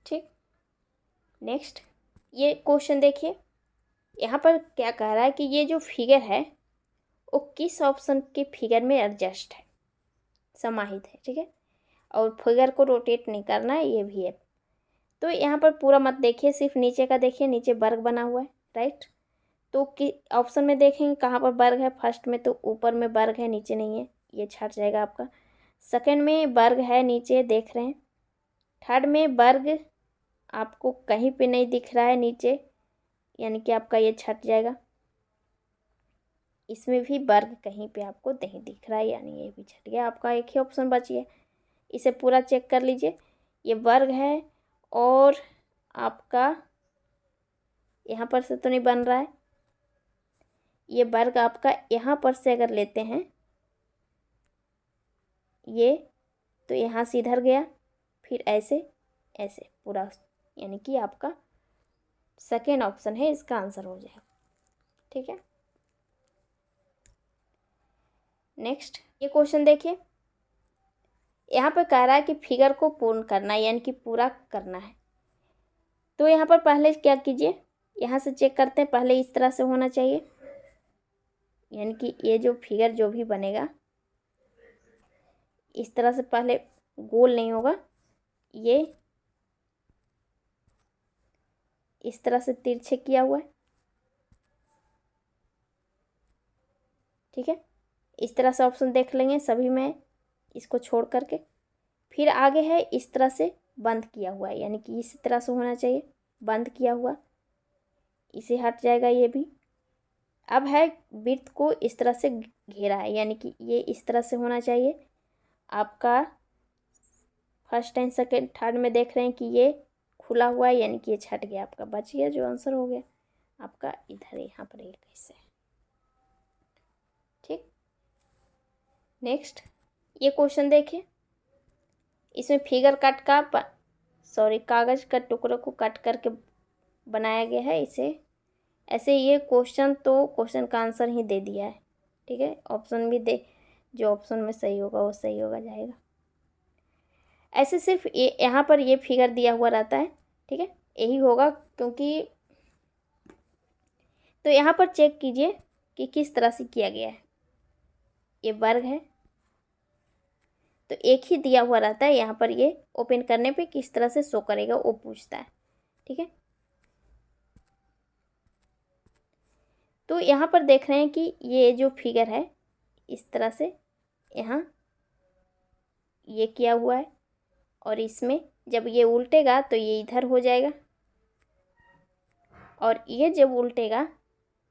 ठीक, नेक्स्ट ये क्वेश्चन देखिए, यहाँ पर क्या कह रहा है कि ये जो फिगर है वो किस ऑप्शन के फिगर में एडजस्ट है, समाहित है। ठीक है, और फिगर को रोटेट नहीं करना है, ये भी है। तो यहाँ पर पूरा मत देखिए, सिर्फ नीचे का देखिए, नीचे वर्ग बना हुआ है, राइट। तो कि ऑप्शन में देखेंगे कहाँ पर वर्ग है। फर्स्ट में तो ऊपर में वर्ग है, नीचे नहीं है, ये छट जाएगा आपका। सेकंड में वर्ग है, नीचे देख रहे हैं। थर्ड में वर्ग आपको कहीं पे नहीं दिख रहा है नीचे, यानी कि आपका ये छट जाएगा। इसमें भी वर्ग कहीं पे आपको नहीं दिख रहा है, यानी ये भी छट गया आपका। एक ही ऑप्शन बच गया, इसे पूरा चेक कर लीजिए। ये वर्ग है और आपका यहाँ पर से तो नहीं बन रहा है। ये वर्ग आपका यहाँ पर से अगर लेते हैं ये, तो यहाँ से इधर गया, फिर ऐसे ऐसे पूरा, यानी कि आपका सेकेंड ऑप्शन है, इसका आंसर हो जाएगा। ठीक है, नेक्स्ट ये क्वेश्चन देखिए। यहाँ पर कह रहा है कि फिगर को पूर्ण करना है, यानी कि पूरा करना है। तो यहाँ पर पहले क्या कीजिए, यहाँ से चेक करते हैं। पहले इस तरह से होना चाहिए, यानी कि ये जो फिगर जो भी बनेगा इस तरह से, पहले गोल नहीं होगा, ये इस तरह से तिरछे किया हुआ है। ठीक है, इस तरह से ऑप्शन देख लेंगे सभी में, इसको छोड़ करके। फिर आगे है इस तरह से बंद किया हुआ है, यानी कि इस तरह से होना चाहिए, बंद किया हुआ, इसे हट जाएगा ये भी। अब है वृत्त को इस तरह से घेरा है, यानी कि ये इस तरह से होना चाहिए आपका। फर्स्ट एंड सेकेंड थर्ड में देख रहे हैं कि ये खुला हुआ है, यानी कि ये छट गया आपका। बच गया जो आंसर हो गया आपका इधर, यहाँ पर एक हिस्से। ठीक, नेक्स्ट ये क्वेश्चन देखिए। इसमें फिगर कट का कागज का टुकड़े को कट करके बनाया गया है इसे ऐसे। ये क्वेश्चन तो क्वेश्चन का आंसर ही दे दिया है। ठीक है, ऑप्शन भी दे, जो ऑप्शन में सही होगा वो सही होगा जाएगा। ऐसे सिर्फ ये यहाँ पर ये फिगर दिया हुआ रहता है। ठीक है, यही होगा, क्योंकि तो यहाँ पर चेक कीजिए कि किस तरह से किया गया है। ये वर्ग है तो एक ही दिया हुआ रहता है, यहाँ पर ये ओपन करने पे किस तरह से शो करेगा वो पूछता है। ठीक है, तो यहाँ पर देख रहे हैं कि ये जो फिगर है इस तरह से यहाँ ये किया हुआ है, और इसमें जब ये उल्टेगा तो ये इधर हो जाएगा, और ये जब उल्टेगा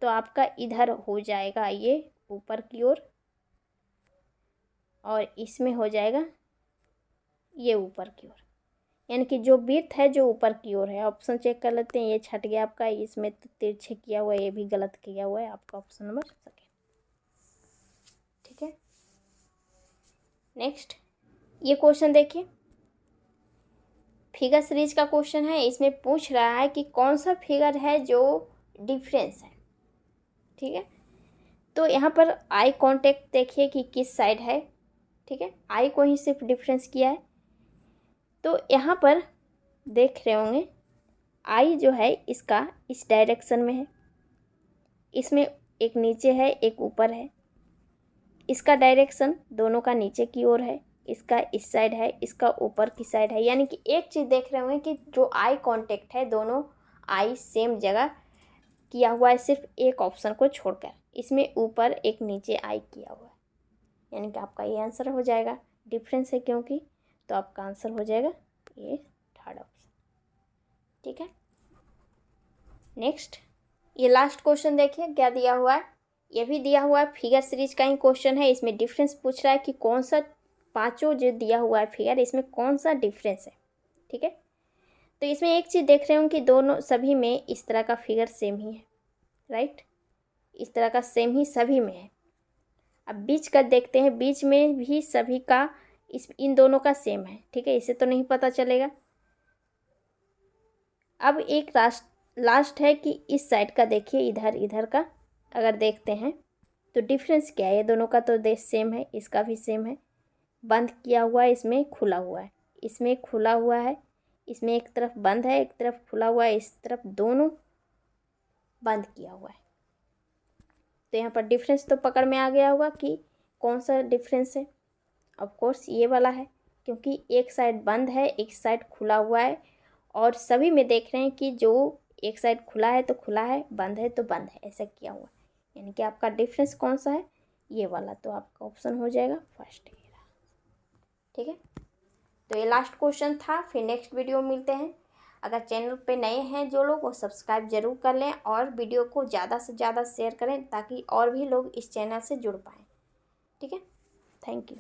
तो आपका इधर हो जाएगा ये ऊपर की ओर, और इसमें हो जाएगा ये ऊपर की ओर, यानी कि जो वृत्त है जो ऊपर की ओर है। ऑप्शन चेक कर लेते हैं। ये छट गया आपका, इसमें तो तिरछे किया हुआ है, ये भी गलत किया हुआ है आपका, ऑप्शन नंबर सेकेंड। ठीक है, नेक्स्ट ये क्वेश्चन देखिए। फिगर सीरीज का क्वेश्चन है। इसमें पूछ रहा है कि कौन सा फिगर है जो डिफरेंस है। ठीक है, तो यहाँ पर आई कांटेक्ट देखिए कि किस साइड है। ठीक है, आई को ही सिर्फ डिफरेंस किया है। तो यहाँ पर देख रहे होंगे आई जो है इसका इस डायरेक्शन में है, इसमें एक नीचे है एक ऊपर है। इसका डायरेक्शन दोनों का नीचे की ओर है, इसका इस साइड है, इसका ऊपर की साइड है। यानी कि एक चीज़ देख रहे होंगे कि जो आई कांटेक्ट है दोनों आई सेम जगह किया हुआ है, सिर्फ एक ऑप्शन को छोड़कर। इसमें ऊपर एक नीचे आई किया हुआ है, यानी कि आपका ये आंसर हो जाएगा। डिफरेंस है क्योंकि, तो आपका आंसर हो जाएगा ये थर्ड ऑप्शन। ठीक है, नेक्स्ट ये लास्ट क्वेश्चन देखिए क्या दिया हुआ है। ये भी दिया हुआ है, फिगर सीरीज का ही क्वेश्चन है। इसमें डिफरेंस पूछ रहा है कि कौन सा, पांचों जो दिया हुआ है फिगर, इसमें कौन सा डिफरेंस है। ठीक है, तो इसमें एक चीज़ देख रहे हो कि दोनों सभी में इस तरह का फिगर सेम ही है, राइट। इस तरह का सेम ही सभी में है। अब बीच का देखते हैं, बीच में भी सभी का इन दोनों का सेम है। ठीक है, इसे तो नहीं पता चलेगा। अब एक लास्ट है कि इस साइड का देखिए, इधर का अगर देखते हैं तो डिफरेंस क्या है। ये दोनों का तो देश सेम है, इसका भी सेम है। बंद किया हुआ है, इसमें खुला हुआ है, इसमें खुला हुआ है, इसमें एक तरफ बंद है एक तरफ खुला हुआ है, इस तरफ दोनों बंद किया हुआ है। तो यहाँ पर डिफरेंस तो पकड़ में आ गया होगा कि कौन सा डिफरेंस है। ऑफ कोर्स ये वाला है, क्योंकि एक साइड बंद है एक साइड खुला हुआ है, और सभी में देख रहे हैं कि जो एक साइड खुला है तो खुला है, बंद है तो बंद है, ऐसा किया हुआ है। यानी कि आपका डिफरेंस कौन सा है, ये वाला, तो आपका ऑप्शन हो जाएगा फर्स्ट। ठीक है, तो ये लास्ट क्वेश्चन था। फिर नेक्स्ट वीडियो में मिलते हैं। अगर चैनल पे नए हैं जो लोग, वो सब्सक्राइब जरूर कर लें और वीडियो को ज़्यादा से ज़्यादा शेयर करें ताकि और भी लोग इस चैनल से जुड़ पाएँ। ठीक है, थैंक यू।